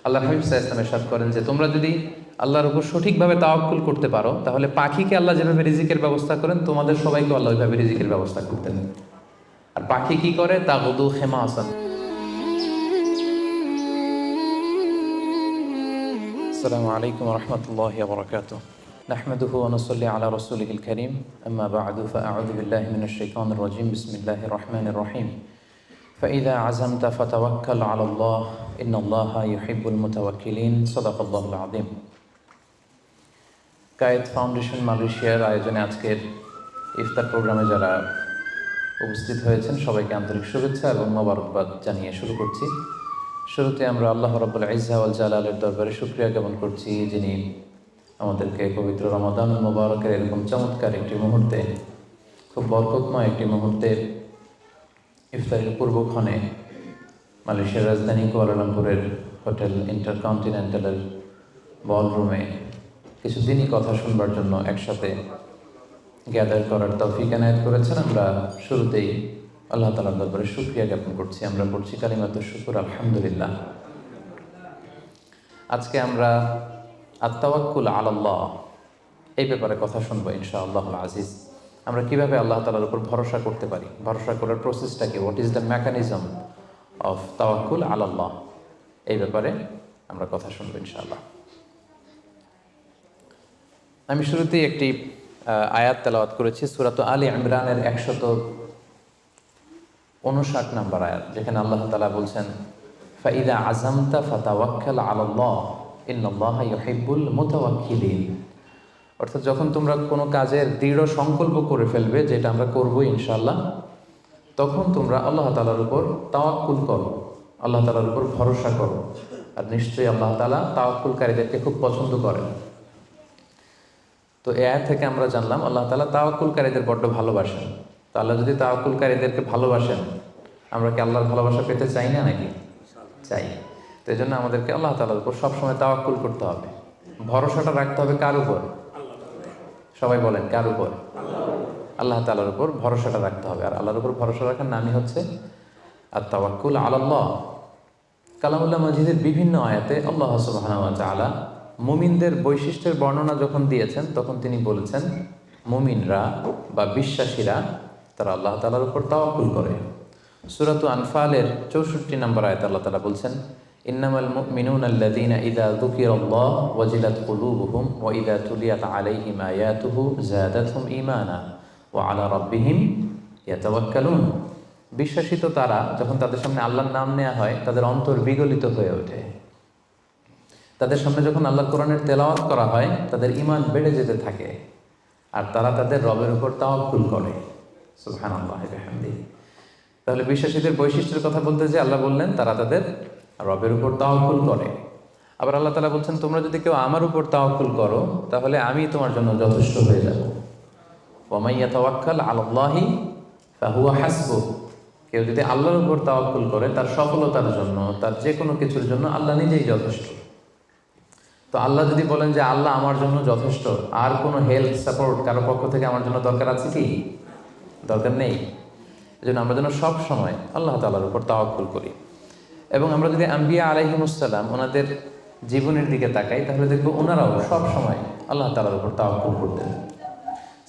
আল্লাহ হাবিব সাল্লাল্লাহু আলাইহি ওয়াসাল্লাম ইরশাদ করেন যে তোমরা যদি আল্লাহর উপর সঠিকভাবে তাওয়াক্কুল করতে পারো, তাহলে পাখিকে আল্লাহ যেভাবে রিজিকের ব্যবস্থা করেন, তোমাদের সবাইকে আল্লাহ ওইভাবে রিজিকের ব্যবস্থা করতেন। আর পাখি কি করে? তাগুদু খিমাসান। আসসালামু আলাইকুম ওয়া রাহমাতুল্লাহি ওয়া বারাকাতুহু। নাহমাদুহু ওয়া নুসাল্লি আলা রাসূলিহিল কারীম, আম্মা বা'দু, ফাআউযু বিল্লাহি মিনাশ শাইতানির রাজীম। বিসমিল্লাহির রাহমানির রাহিম। فإذا عزمت فتوكل على الله إن الله يحب المتوكلين صدق الله العظيم। কায়েত ফাউন্ডেশন মালয়েশিয়ার আয়োজনে আজকের ইফতার প্রোগ্রামে যারা উপস্থিত হয়েছেন সবাইকে আন্তরিক শুভেচ্ছা এবং মোবারকবাদ জানিয়ে শুরু করছি। শুরুতে আমরা আল্লাহ রাব্বুল ইজ্জা ওয়াল জালালের দরবারে শুকরিয়া জ্ঞাপন করছি, যিনি আমাদেরকে পবিত্র রমাদান মুবারকের এরকম চমৎকার একটি মুহূর্তে, খুব বরকতময় একটি মুহূর্তে ইফতারের পূর্বক্ষণে মালয়েশিয়ার রাজধানী কুয়ালালামপুরের হোটেল ইন্টারকন্টিনেন্টালের বলরুমে কিছুদিনই কথা শুনবার জন্য একসাথে গ্যাদার করার তৌফিক এনায়েত করেছেন। আমরা শুরুতেই আল্লাহ তাআলার দরবারে শুকরিয়া জ্ঞাপন করছি। আমরা পড়ছি কালিমাতুশ শুকর, আলহামদুলিল্লাহ। আজকে আমরা আত-তাওয়াক্কুল আলাল্লাহ এই ব্যাপারে কথা শুনবো ইনশাআল্লাহুল আজিজ। আমরা কিভাবে আল্লাহ তাআলার উপর ভরসা করতে পারি, ভরসা করার প্রসেসটা কি, what is the mechanism of তাওয়াক্কুল আলাল্লাহ, এই ব্যাপারে আমরা কথা শুনবো ইনশাআল্লাহ। আমি শুরুতেই একটি আয়াত তেলাওয়াত করেছি, সূরা আলে ইমরানের 159 নম্বর আয়াত, যেখানে আল্লাহ তাআলা বলছেন ফাইদা আযামতা ফাতাওয়াক্কাল আলাল্লাহ ইন্নাল্লাহা ইউহিব্বুল মুতাওয়াক্কিলিন। অর্থাৎ যখন তোমরা কোনো কাজের দৃঢ় সংকল্প করে ফেলবে যে এটা আমরা করবো ইনশাআল্লাহ, তখন তোমরা আল্লাহ তাআলার উপর তাওয়াক্কুল করো, আল্লাহ তাআলার উপর ভরসা করো। আর নিশ্চয়ই আল্লাহ তাআলা তাওয়াক্কুলকারীদেরকে খুব পছন্দ করেন। তো এই আয়াত থেকে আমরা জানলাম আল্লাহ তাআলা তাওয়াক্কুলকারীদের বড্ড ভালোবাসেন। তো আল্লাহ যদি তাওয়াক্কুলকারীদেরকে ভালোবাসেন, আমরা কি আল্লাহর ভালোবাসা পেতে চাই না নাকি? চাই। তো এই জন্য আমাদেরকে আল্লাহ তাআলার উপর সবসময় তাওয়াক্কুল করতে হবে। ভরসাটা রাখতে হবে কার উপর? সবাই বলেন, কার উপর? আল্লাহ তাআলার উপর ভরসাটা রাখতে হবে। আর আল্লাহর উপর ভরসা রাখার নামই হচ্ছে আত-তাওয়াক্কুল আলাল্লাহ। কালামুল্লাহ মাজিদের বিভিন্ন আয়াতে আল্লাহ সুবহানাহু ওয়া তাআলা মুমিনদের বৈশিষ্ট্যের বর্ণনা যখন দিয়েছেন, তখন তিনি বলেছেন মুমিনরা বা বিশ্বাসীরা তারা আল্লাহ তাআলার উপর তাওয়াক্কুল করে। সূরাত আনফালের 64 নম্বর আয়াতে আল্লাহ তাআলা বলছেন ইন্নামাল মুমিনুনা আল্লাযীনা ইযা যুকিরাল্লাহু ওয়াজিলাত কুলুবুহুম ওয়া ইযা তুলিয়াত আলাইহিম আয়াতুহু যাদাতহুম ঈমানা ওয়া আলা রাব্বিহিম ইয়াতাওয়াক্কালুন। বিশ্বাসী তো তারা, যখন তাদের সামনে আল্লাহর নাম নেওয়া হয় তাদের অন্তর বিগলিত হয়ে ওঠে। তাদের সামনে যখন আল্লাহর কোরআনের তেলাওয়াত করা হয় তাদের ঈমান বেড়ে যেতে থাকে, আর তারা তাদের রবের উপর তাওয়াক্কুল করে। সুবহানাল্লাহি ওয়া বিহামদিহি। তাহলে বিশ্বাসীদের বৈশিষ্ট্যের কথা বলতে যে আল্লাহ বললেন তারা তাদের রবের উপর তাওয়াক্কুল করে। আবার আল্লাহ তাআলা বলছেন তোমরা যদি কেউ আমার উপর তাওয়াক্কুল করো তাহলে আমি তোমার জন্য যথেষ্ট হয়ে যাব। ওয়া মান ইয়াতাওয়াক্কাল আলাল্লাহি ফাহুয়া হাসবুহ। কেউ যদি আল্লাহর উপর তাওয়াক্কুল করে তার সফলতার জন্য, তার যে কোনো কিছুর জন্য আল্লাহ নিজেই যথেষ্ট। তো আল্লাহ যদি বলেন যে আল্লাহ আমার জন্য যথেষ্ট, আর কোনো হেল্প সাপোর্ট কারো পক্ষ থেকে আমার জন্য দরকার আছে কি? দরকার নেই। এজন্য আমরা যেন সব সময় আল্লাহ তাআলার উপর তাওয়াক্কুল করি। এবং আমরা যদি আম্বিয়া আলাইহিমুসসালাম ওনাদের জীবনের দিকে তাকাই, তাহলে দেখবো ওনারাও সব সময় আল্লাহ তাআলার উপর তাওয়াক্কুল করতেন।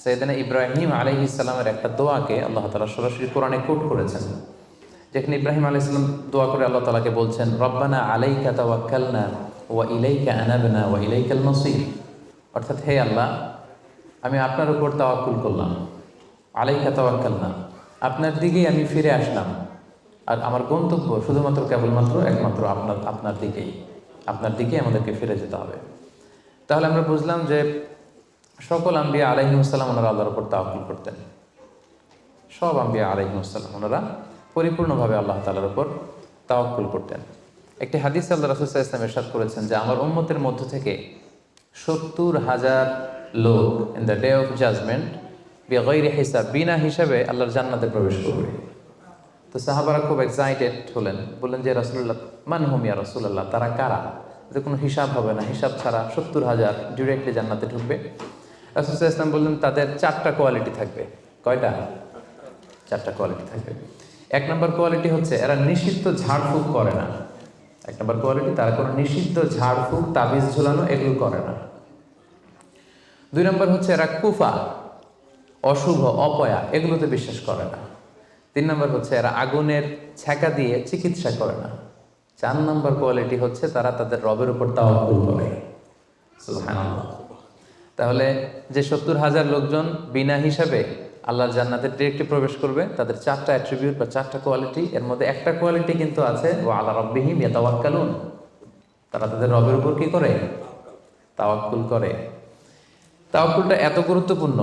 সাইয়েদনা ইব্রাহিম আলাইহিস সালামের একটা দোয়াকে আল্লাহ তাআলা সরাসরি কোরআনে কোট করেছেন, যেখানে ইব্রাহিম আলাইহিস সালাম দোয়া করে আল্লাহ তাআলাকে বলছেন রব্বানা আলাইকা তাওয়াক্কালনা ওয়া ইলাইকা আনাবনা ওয়া ইলাইকাল মাসির। অর্থাৎ হে আল্লাহ, আমি আপনার উপর তাওয়াক্কুল করলাম, আলাইকা তাওয়াক্কালনা, আপনার দিকেই আমি ফিরে আসলাম, আর আমার গন্তব্য শুধুমাত্র কেবলমাত্র একমাত্র আপনার দিকেই আমাদেরকে ফিরে যেতে হবে। তাহলে আমরা বুঝলাম যে সকল আম্বিয়া আলাইহিমুসসালাম ওনারা আল্লাহর উপর তাওয়াক্কুল করতেন। সব আম্বিয়া আলাইহিমুসসালাম ওনারা পরিপূর্ণভাবে আল্লাহ তাআলার উপর তাওয়াক্কুল করতেন। একটি হাদিস আল্লাহ রাসূল সাল্লাল্লাহু আলাইহি ওয়াসাল্লাম ইরশাদ করেছেন যে আমার উম্মতের মধ্য থেকে 70,000 লোক in the day of judgement বিগাইরি হিসাব, বিনা হিসাবে আল্লাহর জান্নাতে প্রবেশ করবে। তো সাহাবারা খুব এক্সাইটেড হলেন, বললেন যে রাসূলুল্লাহ মান হুম ইয়া রাসূলুল্লাহ, তারা কারা? যে কোনো হিসাব হবে না, হিসাব ছাড়া 70,000 ডিরেক্টলি জান্নাতে ঢুকবে। রাসূল সাল্লাল্লাহু আলাইহি ওয়াসাল্লাম বললেন তাদের 4টা কোয়ালিটি থাকবে। কয়টা? 4টা কোয়ালিটি থাকবে। 1 নম্বর কোয়ালিটি হচ্ছে এরা নিষিদ্ধ ঝাড়ফুঁক করে না। এক নম্বর কোয়ালিটি, তারা কোনো নিষিদ্ধ ঝাড়ফুঁক তাবিজ ঝুলানো এগুলো করে না। 2 নম্বর হচ্ছে এরা কুফা, অশুভ, অপয়া এগুলোতে বিশ্বাস করে না। 3 নম্বর হচ্ছে এরা আগুনের ছ্যাঁকা দিয়ে চিকিৎসা করে না। 4 নম্বর কোয়ালিটি হচ্ছে তারা তাদের রবের উপর তাওয়াক্কুল করে। সুবহানাল্লাহ। তাহলে যে 70,000 লোকজন বিনা হিসাবে আল্লাহর জান্নাতে ডিরেক্টলি প্রবেশ করবে, তাদের 4টা অ্যাট্রিবিউট বা 4টা কোয়ালিটি, এর মধ্যে একটা কোয়ালিটি কিন্তু আছে ওয়া আলা রাব্বিহিম ইয়াতাওয়াক্কালুন, তারা তাদের রবের উপর কি করে? তাওয়াক্কুল করে। তাওয়াক্কুলটা এত গুরুত্বপূর্ণ,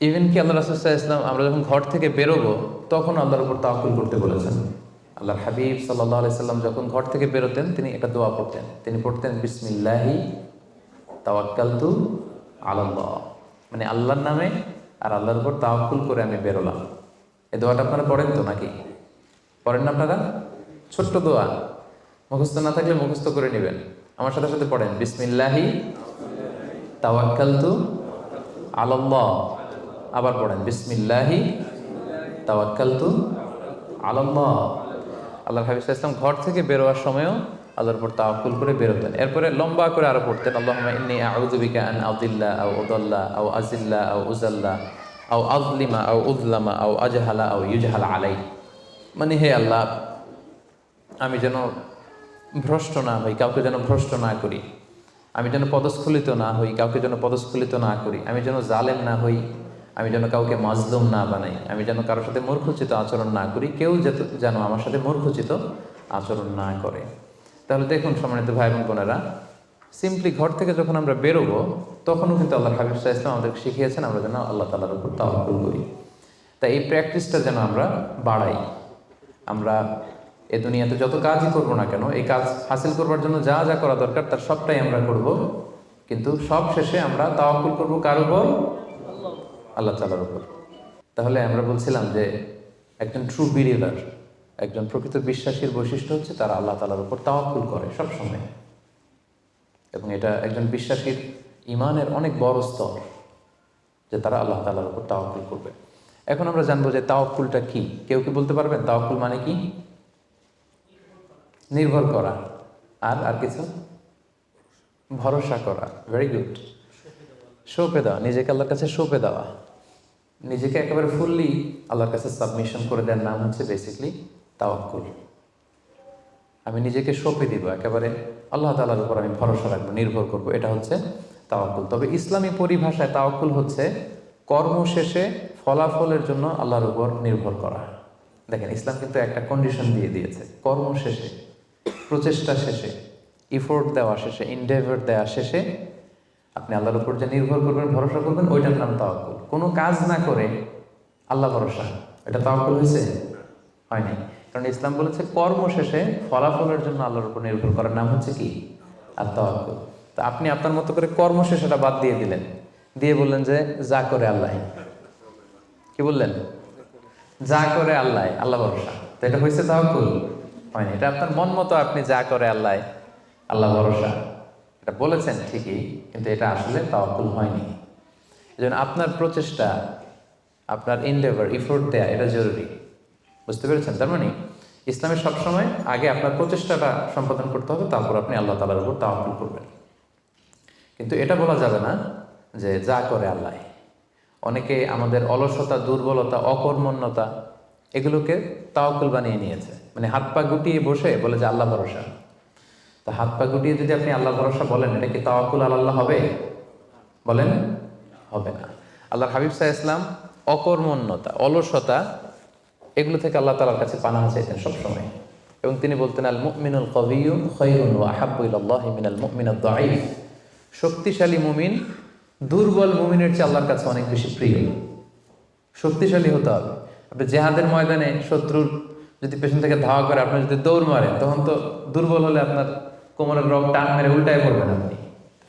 ইভেন কি আল্লাহ রাসূল সাল্লাল্লাহু আলাইহি ওয়াসাল্লাম আমরা যখন ঘর থেকে বেরোবো তখন আল্লাহর উপর তাওয়াক্কুল করতে বলেছেন। আল্লাহর হাবিব সাল্লাল্লাহু আলাইহি সাল্লাম যখন ঘর থেকে বেরোতেন তিনি একটা দোয়া পড়তেন, তিনি পড়তেন বিসমিল্লাহি তাওয়াক্কালতু আলাল্লাহ, মানে আল্লাহর নামে আর আল্লাহর উপর তাওয়াক্কুল করে আমি বেরোলাম। এই দোয়াটা আপনারা পড়েন তো নাকি? পড়েন না আপনারা? ছোট্ট দোয়া, মুখস্থ না থাকলে মুখস্থ করে নেবেন। আমার সাথে সাথে পড়েন বিসমিল্লাহি তাওয়াক্কালতু আলাল্লাহ। আবার পড়েন বিসমিল্লাহি তাওয়াক্কালতু আলাল্লাহ। আল্লাহর হাবিব সাল্লাল্লাহু আলাইহি ওয়াসাল্লাম ঘর থেকে বেরোয়ার সময়ও আল্লাহর উপর তাওয়াক্কুল করে বেরোতেন। এরপরে লম্বা করে আরো পড়তেন আল্লাহুম্মা ইন্নী আউযু বিকা আন আযিল্লা আও উযাল্লা আও আযিল্লা আও উযাল্লা আও আযলিমা আও উযলামা আও আজহালা আও ইউজহালা আলাই, মানে হে আল্লাহ আমি যেন ভ্রষ্ট না হই, কাউকে যেন ভ্রষ্ট না করি, আমি যেন পদস্খলিত না হই, কাউকে যেন পদস্খলিত না করি, আমি যেন জালেম না হই, আমি যেন কাউকে মাজলুম না বানাই, আমি যেন কারোর সাথে মূর্খোচিত আচরণ না করি, কেউ যেন আমার সাথে মূর্খোচিত আচরণ না করে। তাহলে দেখুন সম্মানিত ভাই এবং বোনেরা, সিম্পলি ঘর থেকে যখন আমরা বেরোবো তখনও কিন্তু আল্লাহ হাবিব সাল্লাল্লাহু আলাইহি ওয়াসাল্লাম আমাদেরকে শিখিয়েছেন আমরা যেন আল্লাহ তাআলার উপর তাওয়াক্কুল করি। তাই এই প্র্যাকটিসটা যেন আমরা বাড়াই। আমরা এ দুনিয়াতে যত কাজই করবো না কেন, এই কাজ হাসিল করবার জন্য যা যা করা দরকার তার সবটাই আমরা করব, কিন্তু সব শেষে আমরা তাওয়াক্কুল করবো কার উপর? আল্লাহ তাআলার উপর। তাহলে আমরা বলছিলাম যে একজন ট্রু বিলিভার, একজন প্রকৃত বিশ্বাসীর বৈশিষ্ট্য হচ্ছে তারা আল্লাহ তাআলার উপর তাওয়াক্কুল করে সবসময়, এবং এটা একজন বিশ্বাসীর ঈমানের অনেক বড় স্তর যে তারা আল্লাহ তাআলার উপর তাওয়াক্কুল করবে। এখন আমরা জানবো যে তাওয়াক্কুলটা কি। কেউ কি বলতে পারবেন তাওয়াক্কুল মানে কি? নির্ভর করা, আর কিছু? ভরসা করা। Very good. সঁপে দেওয়া, নিজেকে আল্লাহর কাছে সঁপে দেওয়া, নিজেকে একেবারে ফুললি আল্লাহর কাছে সাবমিশন করে দেওয়ার নাম হচ্ছে বেসিকলি তাওয়াক্কুল। আমি নিজেকে সঁপে দিব, একেবারে আল্লাহ তাআলার উপর আমি ভরসা রাখবো, নির্ভর করবো, এটা হচ্ছে তাওয়াক্কুল। তবে ইসলামী পরিভাষায় তাওয়াক্কুল হচ্ছে কর্ম শেষে ফলাফলের জন্য আল্লাহর উপর নির্ভর করা। দেখেন ইসলাম কিন্তু একটা কন্ডিশন দিয়ে দিয়েছে, কর্ম শেষে, প্রচেষ্টা শেষে, ইফোর্ট দেওয়া শেষে, ইনডেভার দেওয়া শেষে আপনি আল্লাহর উপর যে নির্ভর করবেন, ভরসা করবেন, ওইটার নাম তাওয়াক্কুল। কোনো কাজ না করে আল্লাহ ভরসা, এটা তাওয়াক্কুল হয়েছে? হয়নি। কারণ ইসলাম বলেছে কর্ম শেষে ফলাফলের জন্য আল্লাহর উপর নির্ভর করার নাম হচ্ছে কি? আর তাওয়াক্কুল। তা আপনি আপনার মতো করে কর্ম শেষেটা বাদ দিয়ে দিলেন, দিয়ে বললেন যে যা করে আল্লাহ। কি বললেন? যা করে আল্লাহ, আল্লাহ ভরসা। তো এটা হয়েছে তাওয়াক্কুল? হয়নি। এটা আপনার মন মতো আপনি যা করে আল্লাহ, আল্লাহ ভরসা, এটা বলেছেন ঠিকই, কিন্তু এটা আসলে তাওয়াক্কুল হয়নি। এজন্য আপনার প্রচেষ্টা, আপনার এনডেভার, ইফোর্ট দেয়া এটা জরুরি। বুঝতে পেরেছেন? তার মানে ইসলামে সবসময় আগে আপনার প্রচেষ্টাটা সম্পাদন করতে হবে, তারপর আপনি আল্লাহ তাআলার উপর তাওয়াক্কুল করবেন। কিন্তু এটা বলা যাবে না যে যা করে আল্লাহ। অনেকে আমাদের অলসতা, দুর্বলতা, অকর্মণ্যতা এগুলোকে তাওয়াক্কুল বানিয়ে নিয়েছে। মানে হাত পা গুটিয়ে বসে বলে যে আল্লাহ ভরসা। তো হাত পা গুটিয়ে যদি আপনি আল্লাহ ভরসা বলেন, এটা কি তাওয়াক্কুল আলাল্লাহ হবে? বলেন, হবে না। আল্লাহর হাবিব সাল্লাল্লাহু আলাইহি ওয়াসাল্লাম অকর্মণ্যতা, অলসতা এগুলো থেকে আল্লাহ তাআলার কাছে পানাহ চাইতেন সবসময়, এবং তিনি বলতেন আল মুমিনুল কওয়িয়্যু খায়রুন ওয়া আহাব্বু ইলাল্লাহি মিনাল মুমিনিদ দাঈফ। শক্তিশালী মুমিন দুর্বল মুমিনের চেয়ে আল্লাহর কাছে অনেক বেশি প্রিয়। শক্তিশালী হতে হবে। আপনি জেহাদের ময়দানে শত্রুর যদি পেছন থেকে ধাওয়া করে আপনি যদি দৌড় মারেন, তখন তো দুর্বল হলে আপনার কোমরের রগ টান মেরে উল্টায় পড়বেন, আপনি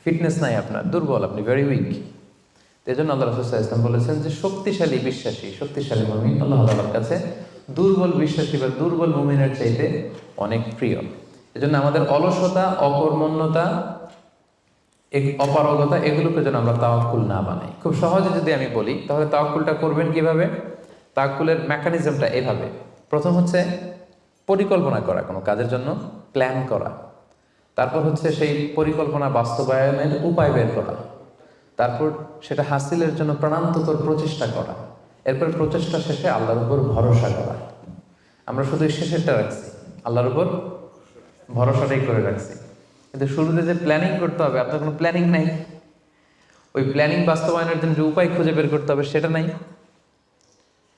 ফিটনেস নাই, আপনার দুর্বল, আপনি ভেরি উইক। এই জন্য আল্লাহ রাসূল সাল্লাল্লাহু আলাইহি ওয়াসাল্লাম বলেছেন যে শক্তিশালী বিশ্বাসী, শক্তিশালী মুমিন আল্লাহ তাআলার কাছে দুর্বল বিশ্বাসী বা দুর্বল মুমিনের চাইতে অনেক প্রিয়। এজন্য আমাদের অলসতা, অকর্মণ্যতা, অপারগতা এগুলোকে যেন আমরা তাওয়াক্কুল না বানাই। খুব সহজে যদি আমি বলি, তাহলে তাওয়াক্কুলটা করবেন কিভাবে? তাওয়াক্কুলের মেকানিজমটা এভাবে। প্রথম হচ্ছে পরিকল্পনা করা, কোনো কাজের জন্য প্ল্যান করা, তারপর হচ্ছে সেই পরিকল্পনা বাস্তবায়নের উপায় বের করা, তারপর সেটা হাসিলের জন্য প্রাণান্তকর প্রচেষ্টা করা, এরপর প্রচেষ্টা শেষে আল্লাহর উপর ভরসা করা। আমরা শুধু শেষেরটা রাখছি, আল্লাহর উপর ভরসাটাই করে রাখছি, কিন্তু শুরুতে যে প্ল্যানিং করতে হবে, আপনার কোনো প্ল্যানিং নাই। ওই প্ল্যানিং বাস্তবায়নের জন্য যে উপায় খুঁজে বের করতে হবে সেটা নাই,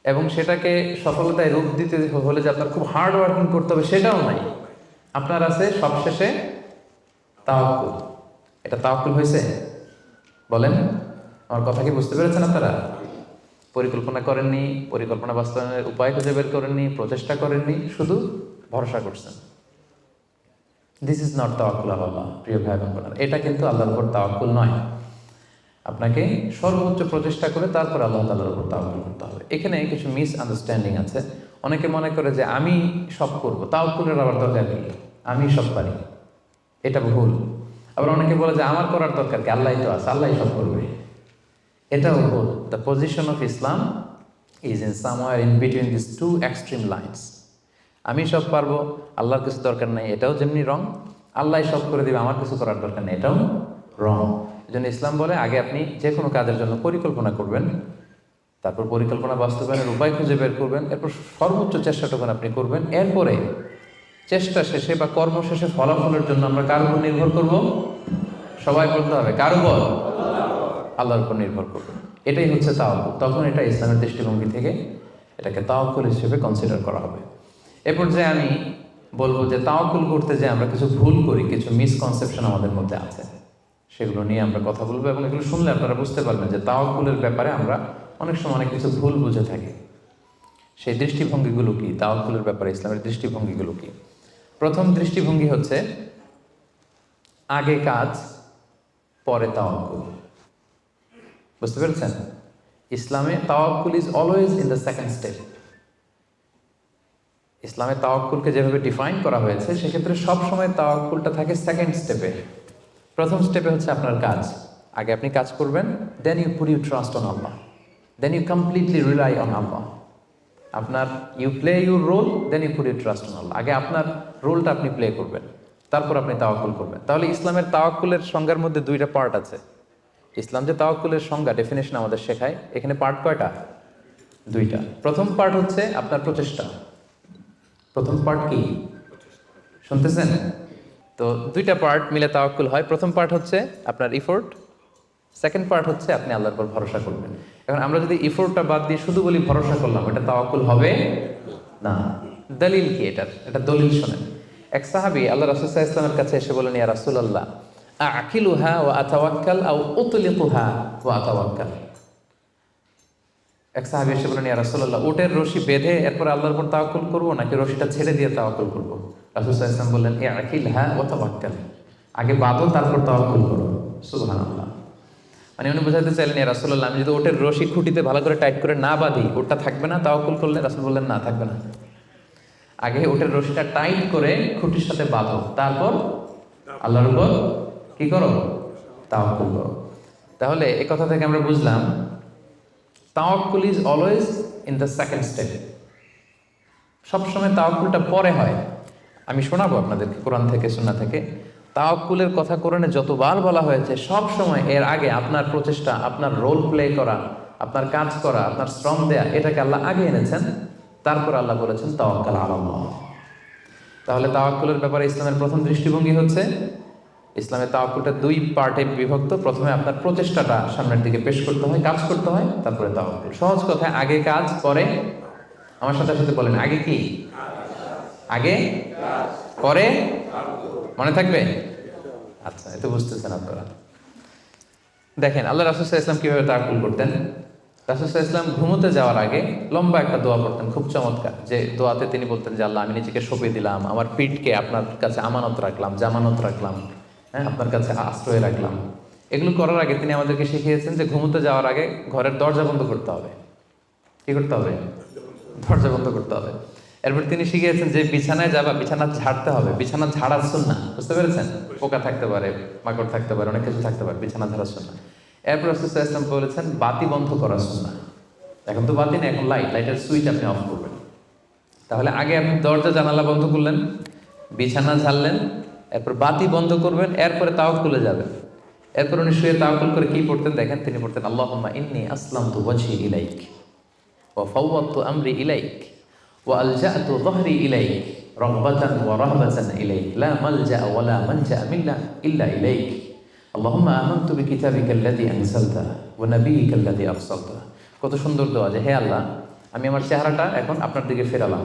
এবং সেটাকে সফলতায় রূপ দিতে হলে যে আপনার খুব হার্ড ওয়ার্কিং করতে হবে সেটাও নাই। আপনার আছে সবশেষে তাওয়াক্কুল। এটা তাওয়াক্কুল হয়েছে? বলেন, আমার কথা কি বুঝতে পেরেছেন আপনারা? পরিকল্পনা করেননি, পরিকল্পনা বাস্তবায়নের উপায় খুঁজে বের করেননি, প্রচেষ্টা করেননি, শুধু ভরসা করছেন। দিস ইজ নট তাওয়াক্কুল আল্লাহ। প্রিয় ভাই বোনেরা, এটা কিন্তু আল্লাহর উপর তাওয়াক্কুল নয়। আপনাকে সর্বোচ্চ প্রচেষ্টা করে তারপর আল্লাহ তাআলার উপর তাওয়াক্কুল করতে হবে। এখানে কিছু মিস আন্ডারস্ট্যান্ডিং আছে। অনেকে মনে করে যে আমি সব করব, তাওয়াক্কুলের আবার দরকার কি, আমি সব পারি, এটা ভুল। আবার অনেকে বলে যে আমার করার দরকার কি, আল্লাহই তো আছে, আল্লাহই সব করবে, এটাও ভুল। The position of Islam is in somewhere in between this two extreme lines. আমি সব পারবো, আল্লাহর কিছু দরকার নেই, এটাও যেমনি রং। আল্লাহ সব করে দিবে, আমার কিছু করার দরকার নেই, এটাও রং। এই জন্য ইসলাম বলে আগে আপনি যে কোনো কাজের জন্য পরিকল্পনা করবেন, তারপর পরিকল্পনা বাস্তবায়নের উপায় খুঁজে বের করবেন, এরপর সর্বোচ্চ চেষ্টাটুকু আপনি করবেন। এরপরে চেষ্টা শেষে বা কর্ম শেষে ফলাফলের জন্য আমরা কার উপর নির্ভর করব? সবাই বলতে হবে কার উপর? আল্লাহর উপর নির্ভর করব। এটাই হচ্ছে তাওয়াক্কুল। তখন এটা ইসলামের দৃষ্টিভঙ্গি থেকে এটাকে তাওয়াক্কুল হিসেবে কনসিডার করা হবে। এরপর যে আমি বলবো যে তাওয়াক্কুল করতে যে আমরা কিছু ভুল করি, কিছু মিসকনসেপশন আমাদের মধ্যে আছে, সেগুলো নিয়ে আমরা কথা বলবো, এবং এগুলো শুনলে আপনারা বুঝতে পারবেন যে তাওয়াক্কুলের ব্যাপারে আমরা অনেক সময় অনেক কিছু ভুল বুঝে থাকি। সেই দৃষ্টিভঙ্গিগুলো কি, তাওয়াক্কুলের ব্যাপারে ইসলামের দৃষ্টিভঙ্গিগুলো কি? প্রথম দৃষ্টিভঙ্গি হচ্ছে আগে কাজ পরে তাওয়াক্কুল। বুঝতে পেরেছেন? ইসলামে তাওয়াক্কুল is always in the second step. ইসলামে তাওয়াক্কুলকে যেভাবে ডিফাইন করা হয়েছে, সেক্ষেত্রে সবসময় তাওয়াক্কুলটা থাকে সেকেন্ড স্টেপে। প্রথম স্টেপে হচ্ছে আপনার কাজ। আগে আপনি কাজ করবেন, then you put you trust on Allah, then you completely rely on Allah. আপনার you play your role, then you put you trust on Allah. আগে আপনার রোলটা আপনি প্লে করবেন, তারপর আপনি তাওয়াক্কুল করবেন। তাহলে ইসলামের তাওয়াক্কুলের সংজ্ঞার মধ্যে দুইটা পার্ট আছে। ইসলাম যে তাওয়াক্কুলের সংজ্ঞা, ডেফিনেশন আমাদের শেখায়, এখানে পার্ট কয়টা? দুইটা। প্রথম পার্ট হচ্ছে আপনার প্রচেষ্টা। প্রথম পার্ট কি শুনতেছেন? তো দুইটা পার্ট মিলে তাওয়াক্কুল হয়। প্রথম পার্ট হচ্ছে আপনার ইফোর্ট, সেকেন্ড পার্ট হচ্ছে আপনি আল্লাহর উপর ভরসা করবেন। এখন আমরা যদি ইফোর্টটা বাদ দিয়ে শুধু বলি ভরসা করলাম, এটা তাওয়াক্কুল হবে না। দলিল কি এটার? এটা দলিল শোনেন। এক সাহাবী আল্লাহ রাসূল সাল্লাল্লাহু আলাইহি ওয়াসাল্লামের কাছে এসে বলেন, ইয়া রাসূলুল্লাহ, আকিলুহা ওয়া আতাওয়াক্কাল আও উতলিকুহা ওয়া আতাওয়াক্কাল। এক সাহাবী এসে বলেন, ইয়া রাসূলুল্লাহ, উটের রশি বেঁধে এরপর আল্লাহর উপর তাওয়াক্কুল করবো, নাকি রশিটা ছেড়ে দিয়ে তাওয়াক্কুল করবো? রাসূল সাল্লাল্লাহু আলাইহি ওয়াসাল্লাম বললেন, আকিলহা ওয়া তাওয়াক্কাল, আগে বাঁধো তারপর তাওয়াক্কুল করো। সুবহানাল্লাহ। মানে উনি বোঝাতে চাইলেন, ইয়া রাসূলুল্লাহ, আমি যদি ওটের রশি খুঁটিতে ভালো করে টাইট করে না বাঁধি, ওটা থাকবে না তাওয়াক্কুল করলে? রাসূল বললেন, না, থাকবে না। আগে ওটের রশিটা টাইট করে খুঁটির সাথে বাঁধো, তারপর আল্লাহর উপর কি করো? তাওয়াক্কুল করো। তাহলে এই কথা থেকে আমরা বুঝলাম তাওয়াক্কুল is always in the second step. সবসময় তাওয়াক্কুলটা পরে হয়। আমি শোনাবো আপনাদেরকে কোরআন থেকে, সুন্নাহ থেকে। তাওয়াক্কুলের কথা কোরআনে যতবার বলা হয়েছে, সব সময় এর আগে আপনার প্রচেষ্টা, আপনার রোল প্লে করা, আপনার কাজ করা, আপনার শ্রম দেয়া, এটাকে আল্লাহ আগে এনেছেন, তারপর আল্লাহ বলেছেন তাওয়াক্কাল আলাল্লাহ। তাহলে তাওয়াক্কুলের ব্যাপারে ইসলামের প্রথম দৃষ্টিভঙ্গি হচ্ছে, ইসলামের তাওয়াক্কুলটা দুই পার্টে বিভক্ত। প্রথমে আপনার প্রচেষ্টাটা সামনের দিকে পেশ করতে হয়, কাজ করতে হয়, তারপরে তাওয়াক্কুল। সহজ কথায় আগে কাজ পরে, আমার সাথে সাথে বলেন, আগে কি? আগে পরে, মনে থাকবে? আচ্ছা, এত বুঝতেছেন আপনারা। দেখেন আল্লাহ রাসূল সাল্লাল্লাহু আলাইহি ওয়াসাল্লাম কিভাবে তাওয়াক্কুল করতেন। রাসূল সাল্লাল্লাহু আলাইহি ওয়াসাল্লাম ঘুমোতে যাওয়ার আগে লম্বা একটা দোয়া পড়তেন, খুব চমৎকার। যে দোয়াতে তিনি বলতেন যে, আল্লাহ, আমি নিজেকে সঁপে দিলাম, আমার পিঠকে আপনার কাছে আমানত রাখলাম, জামানত রাখলাম, হ্যাঁ, আপনার কাছে আশ্রয় রাখলাম। এগুলো করার আগে তিনি আমাদেরকে শিখিয়েছেন যে ঘুমোতে যাওয়ার আগে ঘরের দরজা বন্ধ করতে হবে। কি করতে হবে? দরজা বন্ধ করতে হবে। এরপর তিনি শিখিয়েছেন যে বিছানায় যাবা, বিছানা ঝাড়তে হবে। বিছানা ঝাড়ার সুন্নাহ, বুঝতে পেরেছেন? পোকা থাকতে পারে, মাকড় থাকতে পারে, অনেক কিছু থাকতে পারে, বিছানা ঝাড়ার সুন্নাহ। এরপর রাসূল সাল্লাল্লাহু আলাইহি ওয়াসাল্লাম বলেছেন বাতি বন্ধ করার সুন্নাহ। এখন তো বাতি নেই, এখন লাইটের সুইচ আপনি অফ করবেন। তাহলে আগে আপনি দরজা জানালা বন্ধ করলেন, বিছানা ঝাড়লেন, এরপর বাতি বন্ধ করবেন, এরপরে তাওয়াক্কুলে যাবেন। এরপর উনি শুয়ে তাওয়াক্কুল করে কি পড়তেন দেখেন, তিনি পড়তেন আল্লাহুম্মা ইন্নী আসলামতু ওয়াজহি ইলাইক ওয়া ফাওয়াদতু আমরি ইলাইক ওয়া আলজা'তু যহরি ইলাইক রাগবাতান ওয়া রাহবাতান ইলাইক লা মালজা ওয়া লা মানজা মিল্লা ইল্লা ইলাইক আল্লাহুম্মা আমানতু বিকিতাবিকা আল্লাযী আনসালতা ওয়া নাবিয়্যিকা আল্লাযী আরসালতা। কত সুন্দর দোয়া যে হে আল্লাহ, আমি আমার চেহারাটা এখন আপনার দিকে ফেরালাম।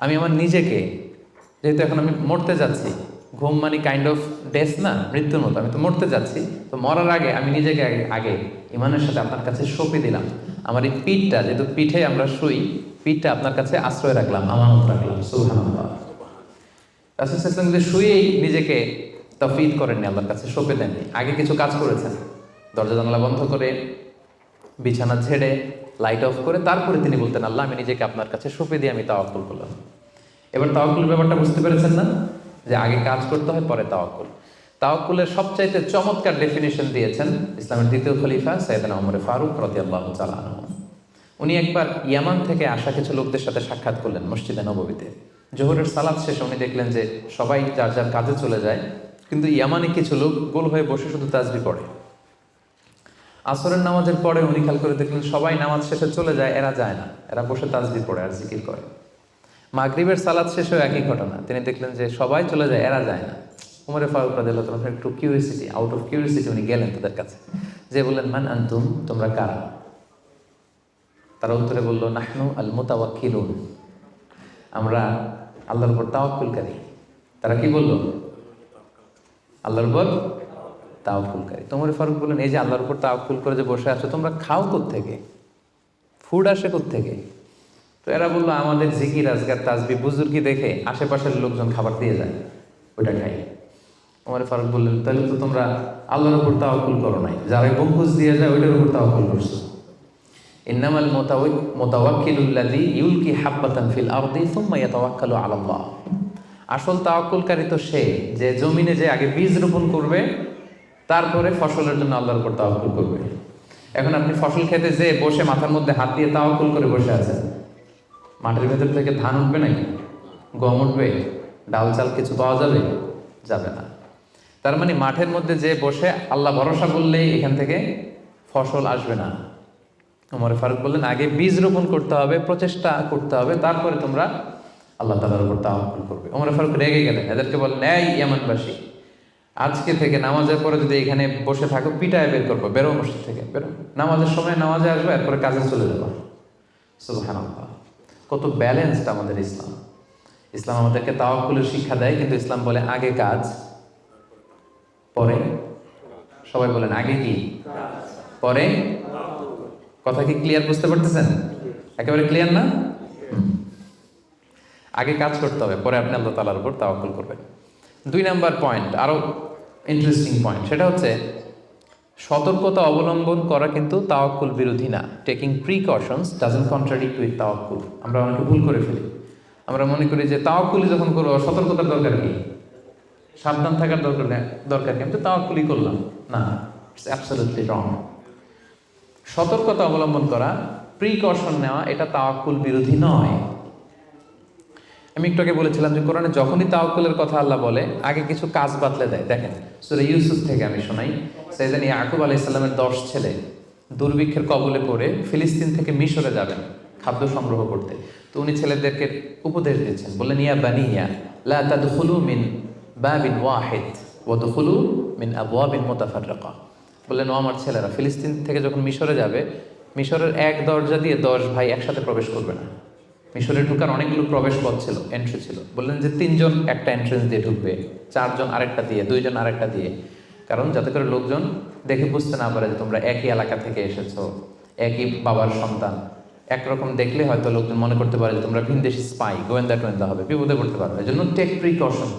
আমি আমার নিজেকে, যেহেতু এখন আমি মরতে যাচ্ছি, ঘুম মানে কাইন্ড অফ ডেথ না, মৃত্যুর মতো, আমি তো মরতে যাচ্ছি, তো মরার আগে আমি নিজেকে আগে ইমানের সাথে আপনার কাছে সঁপে দিলাম। আমার এই পিঠটা, যেহেতু পিঠে আমরা শুই, পিঠটা আপনার কাছে আশ্রয় রাখলাম, আমানত রাখলাম। সুবহানাল্লাহ। রাসূল সাল্লাল্লাহু আলাইহি ওয়াসাল্লাম যে শুয়েই নিজেকে তাফওয়ীদ করেননি, আল্লাহর কাছে সঁপে দেননি, আগে কিছু কাজ করেছেন। দরজা জানালা বন্ধ করে, বিছানা ঝেড়ে, লাইট অফ করে, তারপরে তিনি বলতেন আল্লাহ, আমি নিজেকে আপনার কাছে সঁপে দিয়ে আমি তাওয়াক্কুল করলাম। এবার তাওয়াক্কুল ব্যাপারটা বুঝতে পেরেছেন না, যে আগে কাজ করতে হয় পরে তাওয়াক্কুল। তাওয়াক্কুলের সবচাইতে চমৎকার ডেফিনিশন দিয়েছেন ইসলামের দ্বিতীয় খলিফা সাইয়েদনা ওমর ফারুক রাদিয়াল্লাহু তাআলা আনহু। উনি একবার ইয়ামান থেকে আসা কিছু লোকদের সাথে সাক্ষাৎ করলেন মসজিদে নববীতে। জোহরের সালাত শেষে উনি দেখলেন যে সবাই যার যার কাজে চলে যায়, কিন্তু ইয়ামানে কিছু লোক গোল হয়ে বসে শুধু তাসবিহ পড়ে। আসরের নামাজের পরে উনি খেয়াল করে দেখলেন সবাই নামাজ শেষে চলে যায়, এরা যায় না, এরা বসে তাসবিহ পড়ে আর জিকির করে। মাগরিবের সালাত শেষেও একই ঘটনা, তিনি দেখলেন যে সবাই চলে যায়, এরা যায় না। উমরে ফারুক রাদিয়াল্লাহু তাআলা একটু কিউরিয়াসিটি, আউট অফ কিউরিয়াসিটি উনি গেলেন তাদের কাছে, যে বললেন মান আনতুম, তোমরা কারা? তারা উত্তরে বলল নাহনু আল মুতাওয়াক্কিলুন, আমরা আল্লাহর উপর তাওয়াক্কুলকারী। তারা কি বলল? আল্লাহর উপর তাওয়াক্কুলকারী। উমরে ফারুক বললেন এই যে আল্লাহর উপর তাওয়াক্কুল করে যে বসে আছো, তোমরা খাও কোত্থেকে? ফুড আসে কোত্থেকে? তো এরা বললো আমাদের জিকির আজকার তাসবিহ বুজুর্গি দেখে আশেপাশের লোকজন খাবার দিয়ে যায়, ওইটা খাই। ওমর ফারুক বললেন তাহলে তো তোমরা আল্লাহর উপর তাওয়াক্কুল করো নাই, যারা গম্বুজ দিয়ে যায় ওইটার উপর তাওয়াক্কুল করছো। ইন্নামাল মুতাওয়াক্কিলুল্লাযী ইউলকি হাব্বাতান ফিল আরদি সুম্মা ইয়াতাওয়াক্কালু আলাল্লাহ। আসল তাওয়াক্কুলকারী তো সে, যে জমিনে যে আগে বীজ রোপণ করবে, তারপরে ফসলের জন্য আল্লাহর উপর তাওয়াক্কুল করবে। এখন আপনি ফসল খেতে যে বসে মাথার মধ্যে হাত দিয়ে তাওয়াক্কুল করে বসে আছেন, মাটির ভেতর থেকে ধান উঠবে নাকি? গম উঠবে? ডাল চাল কিছু পাওয়া যাবে? যাবে না। তার মানে মাঠের মধ্যে যে বসে আল্লাহ ভরসা করলেই এখান থেকে ফসল আসবে না। ওমর ফারুক বললেন আগে বীজ রোপণ করতে হবে, প্রচেষ্টা করতে হবে, তারপরে তোমরা আল্লাহ তাআলার উপর তাওয়াক্কুল করবে। ওমর ফারুক রেগে গেলেন, এদেরকে বললেন এই ইয়ামানবাসী, আজকে থেকে নামাজের পরে যদি এখানে বসে থাকো পিটায় বের করবো, বেরো মসজিদ থেকে, বেরো। নামাজের সময় নামাজে আসবে, এরপরে কাজে চলে যাবো। সুবহানাল্লাহ। কত ব্যালেন্সড আমাদের ইসলাম। ইসলাম আমাদেরকে তাওয়াক্কুলের শিক্ষা দেয়, কিন্তু ইসলাম বলে আগে কাজ পরে। সবাই বলেন আগে কি পরে? কথা কি ক্লিয়ার বুঝতে পারতেছেন? একেবারে ক্লিয়ার না? আগে কাজ করতে হবে, পরে আপনি আল্লাহ তাআলার উপর তাওয়াক্কুল করবেন। 2 নাম্বার পয়েন্ট, আরো ইন্টারেস্টিং পয়েন্ট, সেটা হচ্ছে সতর্কতা অবলম্বন করা কিন্তু তাওয়াক্কুল বিরোধী না। Taking precautions doesn't contradict with তাওয়াক্কুল। আমরা অনেকে ভুল করে ফেলি, আমরা মনে করি যে তাওয়াক্কুলই যখন করবো সতর্কতার দরকার কি, সাবধান থাকার দরকার কি, আমি তো তাওয়াক্কুলই করলাম। না, ইটস অ্যাবসলিউটলি রং। সতর্কতা অবলম্বন করা, প্রিকশন নেওয়া, এটা তাওয়াক্কুল বিরোধী নয়। আমি একটু আগে বলেছিলাম যে কোরআনে যখনই তাওয়াক্কুলের কথা আল্লাহ বলে আগে কিছু কাজ বাতলে দেয়। দেখেন সূরা ইউসুফ থেকে আমি শোনাই, সাইয়েদনা ইয়াকুব আলাইহিস সালামের 10 ছেলে দুর্ভিক্ষের কবলে পড়ে ফিলিস্তিন থেকে মিশরে যাবেন খাদ্য সংগ্রহ করতে। তো উনি ছেলেদেরকে উপদেশ দিচ্ছেন, বললেন ইয়া বানিয়া লা তাদখুলু মিন বাবিন ওয়াহিদ ওয়া দুখুলু মিন আবওয়াবিন মুতাফাররিকা। বললেন ও আমার ছেলেরা, ফিলিস্তিন থেকে যখন মিশরে যাবে, মিশরের এক দরজা দিয়ে 10 ভাই একসাথে প্রবেশ করবে না। মিশরে ঢুকার অনেকগুলো প্রবেশ পথ ছিল, এন্ট্রি ছিল। বললেন যে 3 জন একটা এন্ট্রেন্স দিয়ে ঢুকবে, 4 জন আরেকটা দিয়ে, 2 জন আরেকটা দিয়ে, কারণ যাতে করে লোকজন দেখে বুঝতে না পারে যে তোমরা একই এলাকা থেকে এসেছো, একই বাবার সন্তান। একরকম দেখলে হয়তো লোকজন মনে করতে পারে যে তোমরা ভিনদেশি স্পাই, গোয়েন্দা হবে, বিপদে পড়তে পারবে। এই জন্য টেক প্রিকশন,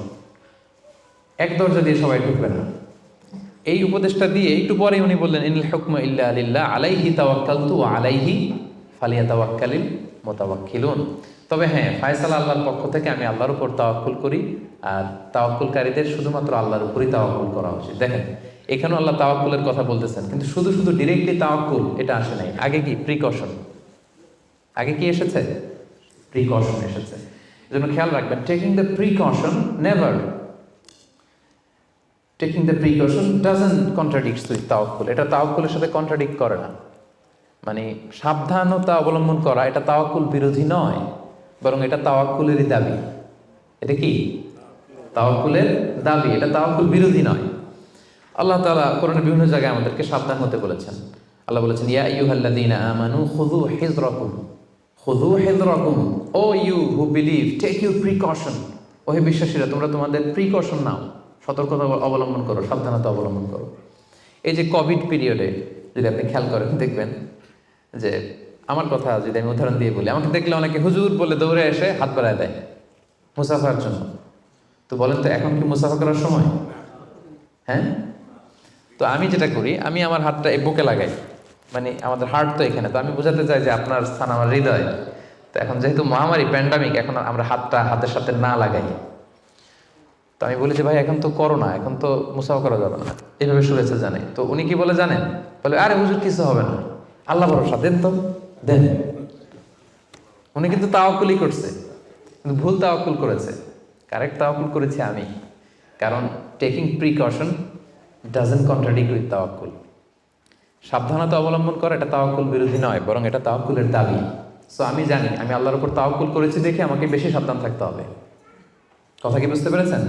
এক দরজা দিয়ে সবাই ঢুকবে না। এই উপদেশটা দিয়ে একটু পরে উনি বললেন ইনিল হুকমু ইল্লা লিল্লাহ আলাইহি তাওয়াক্কালতু ওয়া আলাইহি ফালিয়াতাওয়াক্কালিল মুতাওয়াক্কিলুন। তবে হ্যাঁ, ফায়সালা আল্লাহর পক্ষ থেকে, আমি আল্লাহর উপর তাওয়াক্কুল করি, আর তাওয়াক্কুলকারীদের শুধুমাত্র আল্লাহর উপরই তাওয়াক্কুল করা উচিত। দেখেন এখানেও আল্লাহ তাওয়াক্কুলের কথা বলতেছেন, কিন্তু শুধু ডিরেক্টলি তাওয়াক্কুল এটা আসে নাই। আগে কি প্রিকশন, আগে কি এসেছে? প্রিকশন এসেছে। এজন্য খেয়াল রাখবেন, taking the precaution never, taking the precaution doesn't contradicts with তাওয়াক্কুল। এটা তাওয়াক্কুলের সাথে কন্ট্রাডিক্ট করে না। মানে সাবধানতা অবলম্বন করা এটা তাওয়াক্কুল বিরোধী নয়, বরং এটা তাওয়াক্কুলেরই দাবি। এটা কি তাওয়াক্কুলের দাবি, এটা তাওয়াক্কুল বিরোধী নয়। আল্লাহ তাআলা কোরআনের বিভিন্ন জায়গায় আমাদেরকে সাবধান হতে বলেছেন। আল্লাহ বলেছেন, ইয়া আইয়ুহাল্লাযীনা আমানু খুযু হিযরাকুম, খুযু হিযরাকুম, O you who believe take your precaution. ও হে বিশ্বাসীরা, তোমরা তোমাদের প্রিকশন নাও, সতর্কতা অবলম্বন করো, সাবধানতা অবলম্বন করো। এই যে কোভিড পিরিয়ডে যদি আপনি খেয়াল করেন, দেখবেন যে আমার কথা যদি আমি উদাহরণ দিয়ে বলি, আমাকে দেখলে অনেকে হুজুর বলে দৌড়ে এসে হাত বাড়ায় দেয় মুসাফার জন্য। তো বলেন তো এখন কি মুসাফা করার সময়? হ্যাঁ। তো আমি যেটা করি, আমি আমার হাতটা এই বুকে লাগাই, মানে আমাদের হার্ট তো এখানে, তো আমি বোঝাতে চাই যে আপনার স্থান আমার হৃদয়। তো এখন যেহেতু মহামারী প্যান্ডামিক, এখন আমরা হাতটা হাতের সাথে না লাগাই। তো আমি বলি যে ভাই এখন তো করোনা, এখন তো মুসাফা করা যাবে না, এইভাবে শুভেচ্ছা জানাই। তো উনি কি বলে জানেন? বলে আরে হুজুর কিছু হবে না, আল্লাহ ভরসা, দেন তো দেন। উনি কিন্তু তাওয়াক্কুলই করছে, কিন্তু ভুল তাওয়াক্কুল করেছে। কারেক্ট তাওয়াক্কুল করেছি আমি, কারণ taking precaution doesn't contradict with তাওয়াক্কুল। সাবধানতা অবলম্বন করা এটা তাওয়াক্কুল বিরোধী নয়, বরং এটা তাওয়াক্কুলের দাবি। সো আমি জানি আমি আল্লাহর উপর তাওয়াক্কুল করেছি দেখে আমাকে বেশি সাবধান থাকতে হবে। কথা কি বুঝতে পেরেছেন?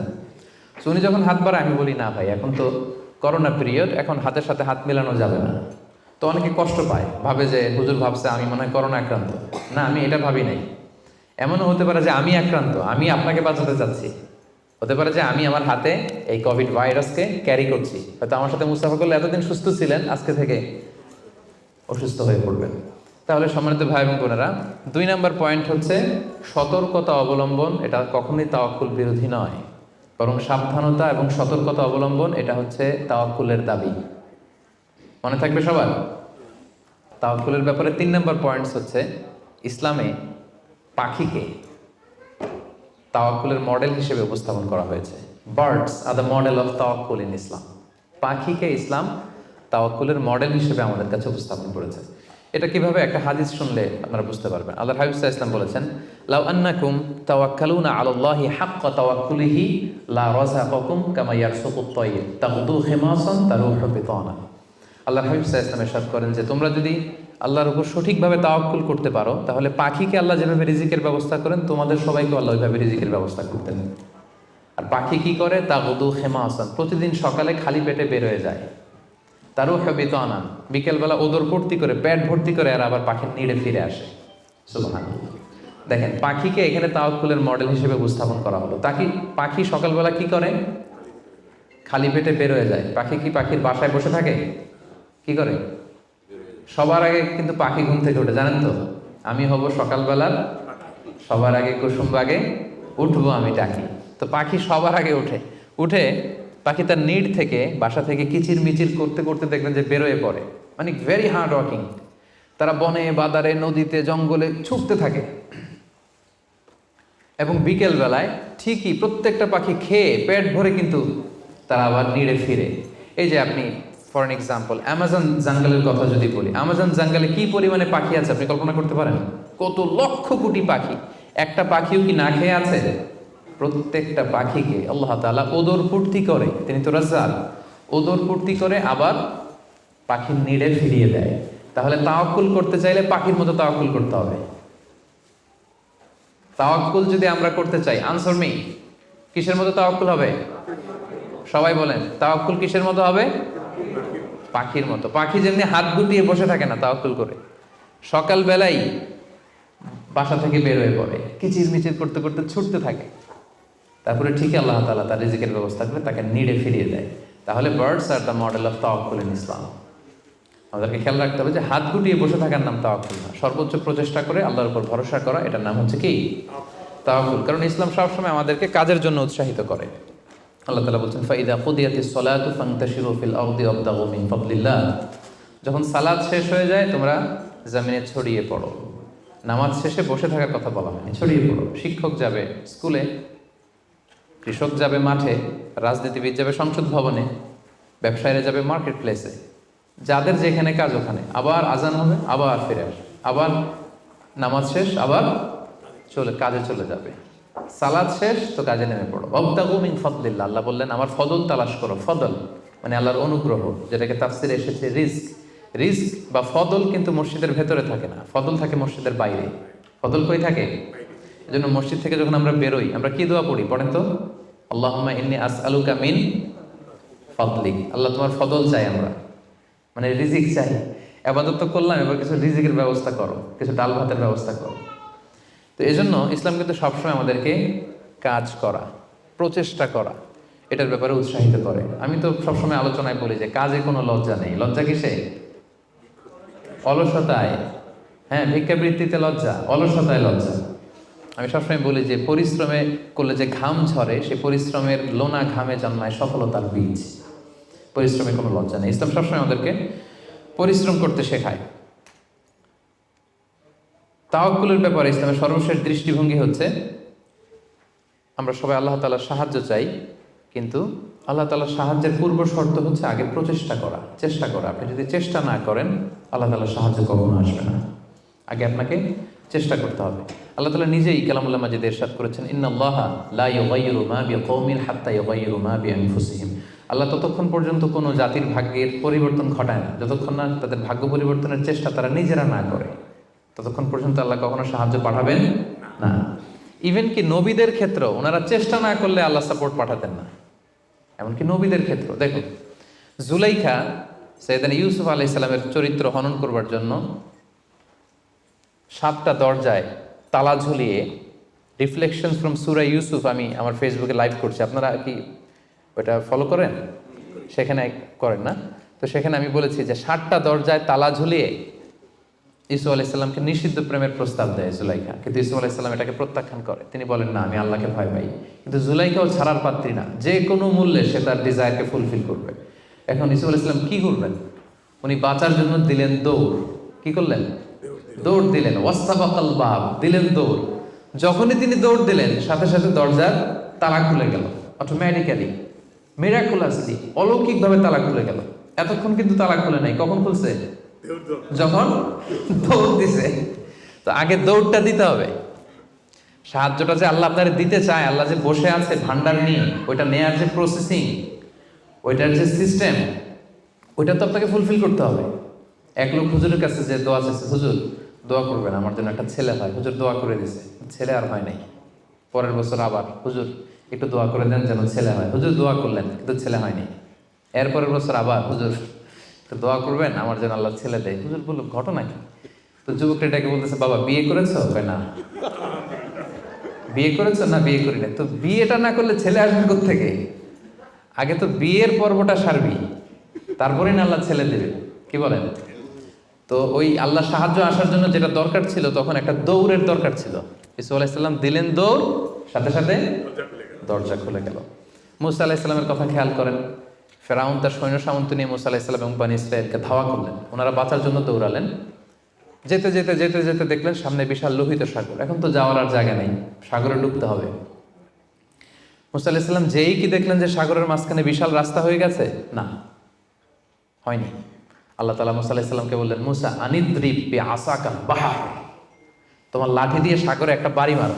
সো উনি যখন হাত বাড়ায়, আমি বলি না ভাই এখন তো করোনা পিরিয়ড, এখন হাতের সাথে হাত মেলানো যাবে না। তো অনেকে কষ্ট পায়, ভাবে যে হুজুর ভাবছে আমি মনে হয় করোনা আক্রান্ত। না, আমি এটা ভাবি নাই। এমনও হতে পারে যে আমি আক্রান্ত, আমি আপনাকে বাঁচাতে চাচ্ছি। হতে পারে যে আমি আমার হাতে এই কোভিড ভাইরাসকে ক্যারি করছি, হয়তো আমার সাথে মুসাফা করলে এতদিন সুস্থ ছিলেন, আজকে থেকে অসুস্থ হয়ে পড়বেন। তাহলে সম্মানিত ভাই এবং বোনেরা, 2 নম্বর পয়েন্ট হচ্ছে সতর্কতা অবলম্বন। এটা কখনোই তাওয়াক্কুল বিরোধী নয়, বরং সাবধানতা এবং সতর্কতা অবলম্বন এটা হচ্ছে তাওয়াক্কুলের দাবি। মনে থাকবে সবার? তাওয়াক্কুলের ব্যাপারে 3 নম্বর পয়েন্টস হচ্ছে, ইসলামে পাখিকে তাওয়াক্কুলের মডেল হিসেবে উপস্থাপন করা হয়েছে। Birds are the model of তাওয়াক্কুল ইন ইসলাম। পাখিকে ইসলাম তাওয়াক্কুলের মডেল হিসেবে আমাদের কাছে উপস্থাপন করেছে। এটা কিভাবে? একটা হাদিস শুনলে আপনারা বুঝতে পারবেন। আল্লাহর হাবিব সাল্লাল্লাহু আলাইহি ওয়াসাল্লাম বলেছেন, লাউ আন্নাকুম তাওয়াক্কালুনা আলাল্লাহি হাক্কা তাওয়াক্কুলিহি লা রাযাকাকুম কামা ইয়ারযুকুত তায়র তাগদু খিমাসান তারুহু বিতানা। আল্লাহর হাবিব সাল্লাল্লাহু আলাইহি ওয়াসাল্লাম ইরশাদ করেন যে তোমরা যদি আল্লাহর উপর সঠিকভাবে তাওয়াক্কুল করতে পারো, তাহলে পাখিকে আল্লাহ যেভাবে রিজিকের ব্যবস্থা করেন, তোমাদের সবাইকে আল্লাহ ওইভাবে রিজিকের ব্যবস্থা করতেন। আর পাখি কি করে? তাগদু খিমাসান, প্রতিদিন সকালে খালি পেটে বের হয়ে যায়। তারুহু বিতানা, বিকেলবেলা ওদর ভর্তি করে, পেট ভর্তি করে, আর আবার পাখির নিড়ে ফিরে আসে। সুবহানাল্লাহ। দেখেন, পাখিকে এখানে তাওয়াক্কুলের মডেল হিসেবে উপস্থাপন করা হলো। পাখি সকালবেলা কি করে? খালি পেটে বের হয়ে যায়। পাখি কি পাখির বাসায় বসে থাকে? কি করে? সবার আগে কিন্তু পাখি ঘুম থেকে ওঠে, জানেন তো? আমি হব সকালবেলার সবার আগে কুসুম বাগে উঠবো আমি ডাকি। তো পাখি সবার আগে উঠে পাখি তার নিড থেকে, বাসা থেকে কিচির মিচির করতে করতে দেখবেন যে বেরোয় পড়ে। মানে ভেরি হার্ড ওয়ার্কিং। তারা বনে বাদারে নদীতে জঙ্গলে ছুটতে থাকে, এবং বিকেল বেলায় ঠিকই প্রত্যেকটা পাখি খেয়ে পেট ভরে কিন্তু তারা আবার নিড়ে ফিরে। এই যে আপনি ফর এন এক্সাম্পল অ্যামাজন জঙ্গলের কথা যদি বলি, অ্যামাজন জঙ্গলে কি পরিমাণে পাখি আছে আপনি কল্পনা করতে পারেন? কত লক্ষ কোটি পাখি। একটা পাখিও কি না খেয়ে আছে? প্রত্যেকটা পাখিকে আল্লাহ তাআলা ওদর পূর্তি করে, তিনি তো রাজ্জাক, ওদর পূর্তি করে আবার পাখির নিড়ে ফিরিয়ে দেয়। তাহলে তাওয়াক্কুল করতে চাইলে পাখির মতো তাওয়াক্কুল করতে হবে। তাওয়াক্কুল যদি আমরা করতে চাই, আনসার মি, কিসের মতো তাওয়াক্কুল হবে? সবাই বলেন, তাওয়াক্কুল কিসের মতো হবে? পাখির মতো। পাখি যেমনি হাত গুটিয়ে বসে থাকে না তাওয়াক্কুল করে, সকালবেলাই বাসা থেকে বের হয়ে পড়ে, কিচির মিচির করতে করতে ছুটতে থাকে, তারপরে ঠিকই আল্লাহ তাআলা তার রিজিকের ব্যবস্থা করে তাকে নিড়ে ফিরিয়ে দেয়। তাহলে birds are the model of তাওয়াক্কুল ইন ইসলাম। আমাদেরকে খেয়াল রাখতে হবে যে হাত গুটিয়ে বসে থাকার নাম তাওয়াক্কুল না, সর্বোচ্চ প্রচেষ্টা করে আল্লাহর উপর ভরসা করা, এটার নাম হচ্ছে কি? তাওয়াক্কুল। কারণ ইসলাম সবসময় আমাদেরকে কাজের জন্য উৎসাহিত করে। আল্লাহ তাআলা বলছেন, ফাইদা কুদিয়াতিস সালাতু ফান্তাশিরু ফিল আরদি ওয়াবতাগু মিন ফাদলিল্লাহ। যখন সালাত শেষ হয়ে যায় তোমরা জমিনে ছড়িয়ে পড়ো। নামাজ শেষে বসে থাকার কথা বলা হয়নি, ছড়িয়ে পড়ো। শিক্ষক যাবে স্কুলে, কৃষক যাবে মাঠে, রাজনীতিবিদ যাবে সংসদ ভবনে, ব্যবসায়ীরা যাবে মার্কেট প্লেসে, যাদের যেখানে কাজ ওখানে। আবার আজান হবে, আবার ফিরে আসবে, আবার নামাজ শেষ, আবার কাজে চলে যাবে। সালাদ শেষ তো কাজে নেমে পড়ো। ওয়াবতাগু মিন ফাদলিল্লাহ, আল্লাহ বললেন আমার ফদল তালাশ করো। ফদল মানে আল্লাহর অনুগ্রহ, যেটাকে তাফসিরে এসেছে রিস্ক। রিস্ক বা ফদল কিন্তু মসজিদের ভেতরে থাকে না, ফদল থাকে মসজিদের বাইরে। ফদল কই থাকে? এজন্য মসজিদ থেকে যখন আমরা বেরোই আমরা কি দোয়া পড়ি পড়েন তো? আল্লাহুম্মা ইন্নী আসআলুকা মিন ফাদলিক, আল্লাহ তোমার ফদল চাই আমরা, মানে রিজিক চাই। ইবাদত তো করলাম, এবার কিছু রিজিকের ব্যবস্থা করো, কিছু ডাল ভাতের ব্যবস্থা করো। তো এই জন্য ইসলাম কিন্তু সবসময় আমাদেরকে কাজ করা, প্রচেষ্টা করা, এটার ব্যাপারে উৎসাহিত করে। আমি তো সবসময় আলোচনায় বলি যে কাজে কোনো লজ্জা নেই। লজ্জা কিসে? অলসতায়। হ্যাঁ, ভিক্ষাবৃত্তিতে লজ্জা, অলসতায় লজ্জা। আমি সবসময় বলি যে পরিশ্রমে করলে যে ঘাম ঝরে, সেই পরিশ্রমের লোনা ঘামে জন্মায় সফলতার বীজ। পরিশ্রমে কোনো লজ্জা নেই। ইসলাম সবসময় আমাদেরকে পরিশ্রম করতে শেখায়। তাওয়াক্কুলের ব্যাপারে ইসলামের সর্বশেষ দৃষ্টিভঙ্গি হচ্ছে আমরা সবাই আল্লাহ তাআলার সাহায্য চাই, কিন্তু আল্লাহ তাআলার সাহায্যের পূর্ব শর্ত হচ্ছে আগে প্রচেষ্টা করা, চেষ্টা করা। আপনি যদি চেষ্টা না করেন আল্লাহ তাআলার সাহায্য কখনো আসবে না। আগে আপনাকে চেষ্টা করতে হবে। আল্লাহ তাআলা নিজেই কালামুল্লাহ মাজিদে ইরশাদ করেছেন, ইন্নাল্লাহা লা ইউগাইয়িরু মা বিকওমিন হাত্তা ইউগাইয়িরু মা বিআনফুসিহিম। আল্লাহ ততক্ষণ পর্যন্ত কোনো জাতির ভাগ্যের পরিবর্তন ঘটায় না যতক্ষণ না তাদের ভাগ্য পরিবর্তনের চেষ্টা তারা নিজেরা না করে, ততক্ষণ পর্যন্ত আল্লাহ কখনো সাহায্য পাঠাবেন না। ইভেন কি নবীদের ক্ষেত্রেও ওনারা চেষ্টা না করলে আল্লাহ সাপোর্ট পাঠাতেন না। এমনকি নবীদের ক্ষেত্র দেখুন, জুলাইখা সাইয়েদনা ইউসুফ আলাইহিস সালামের চরিত্র হনন করবার জন্য 7টা দরজায় তালা ঝুলিয়ে, রিফ্লেকশনস ফ্রম সূরা ইউসুফ আমি আমার ফেসবুকে লাইভ করছি, আপনারা কি ওটা ফলো করেন? সেখানে করেন না? তো সেখানে আমি বলেছি যে 7টা দরজায় তালা ঝুলিয়ে ইউসুফ আলাইহিস সালামকে নিষিদ্ধ প্রেমের প্রস্তাব দেয় জুলাইখা, কিন্তু ইউসুফ আলাইহিস সালাম এটাকে প্রত্যাখ্যান করে। তিনি বলেন না, আমি আল্লাহকে ভয় পাই। কিন্তু জুলাইখাও ছাড়ার পাত্রী না, যে কোনো মূল্যে সে তার ডিজায়ারকে ফুলফিল করবে। এখন ইউসুফ আলাইহিস সালাম কি করবেন? উনি বাঁচার জন্য দিলেন দৌড়। কি করলেন? দৌড় দিলেন। ওয়াস্তাবাকাল বাব, দিলেন দৌড়। যখনই তিনি দৌড় দিলেন সাথে সাথে দরজার তালা খুলে গেল, অটোমেটিক্যালি, মিরাকুলাসলি, অলৌকিকভাবে তালা খুলে গেল। এতক্ষণ কিন্তু তালা খুলে নাই। কখন খুলছে? যখন দৌড় দিছে। তো আগে দৌড়টা দিতে হবে। সাহায্যটা যে আল্লাহ আপনার দিতে চায়, আল্লাহ যে বসে আছে ভান্ডার নিয়ে, ওইটা নেয়ার যে প্রসেসিং, ওইটার যে সিস্টেম, ওইটা তো আপনাকে ফুলফিল করতে হবে। এক লোক হুজুরের কাছে যে দোয়া চাইছে, হুজুর দোয়া করবেন আমার জন্য একটা ছেলে হয়। হুজুর দোয়া করে দিছে, ছেলে আর হয় নাই। পরের বছর আবার, হুজুর একটু দোয়া করে দেন যেন ছেলে হয়। হুজুর দোয়া করলেন কিন্তু ছেলে হয়নি। এরপরের বছর আবার, হুজুর তো দোয়া করবেন আমার যেন আল্লাহ ছেলে দেয়। হুজুর বলল ঘটনা কি? তো যুবকটা এটাকে বলতেছে, বাবা বিয়ে করেছো? না। বিয়ে করেছো? না, বিয়ে করি না। তো বিয়েটা না করলে ছেলে আসবে কোত্থেকে? আগে তো বিয়ের পর্বটা সারবি, তারপরে না আল্লাহ ছেলে দেবে। কি বলেন? তো ওই আল্লাহ সাহায্য আসার জন্য যেটা দরকার ছিল, তখন একটা দৌড়ের দরকার ছিল। ইসু আলাইহিস সালাম দিলেন দৌড়, সাথে সাথে দরজা খুলে গেল। মুসা আলাইহিস সালামের কথা খেয়াল করেন। ফেরাউন তার সৈন্য সামন্ত নিয়ে মুসা আলাইহিস সালাম এবং বনী ইসরাঈলকে ধাওয়া করলেন। ওনারা বাঁচার জন্য দৌড়ালেন। যেতে যেতে যেতে যেতে দেখলেন সামনে বিশাল লোহিত সাগর। এখন তো যাওয়ার আর জায়গা নেই, সাগরে ডুবতে হবে। মুসা আলাইহিস সালাম যেই কি দেখলেন যে সাগরের মাঝখানে বিশাল রাস্তা হয়ে গেছে, না, হয়নি। আল্লাহ তাআলা মুসা আলাইহিস সালামকে বললেন, মুসা আনিদ্রিব বিআসাকাল বাহর, তোমার লাঠি দিয়ে সাগরে একটা বাড়ি মারো।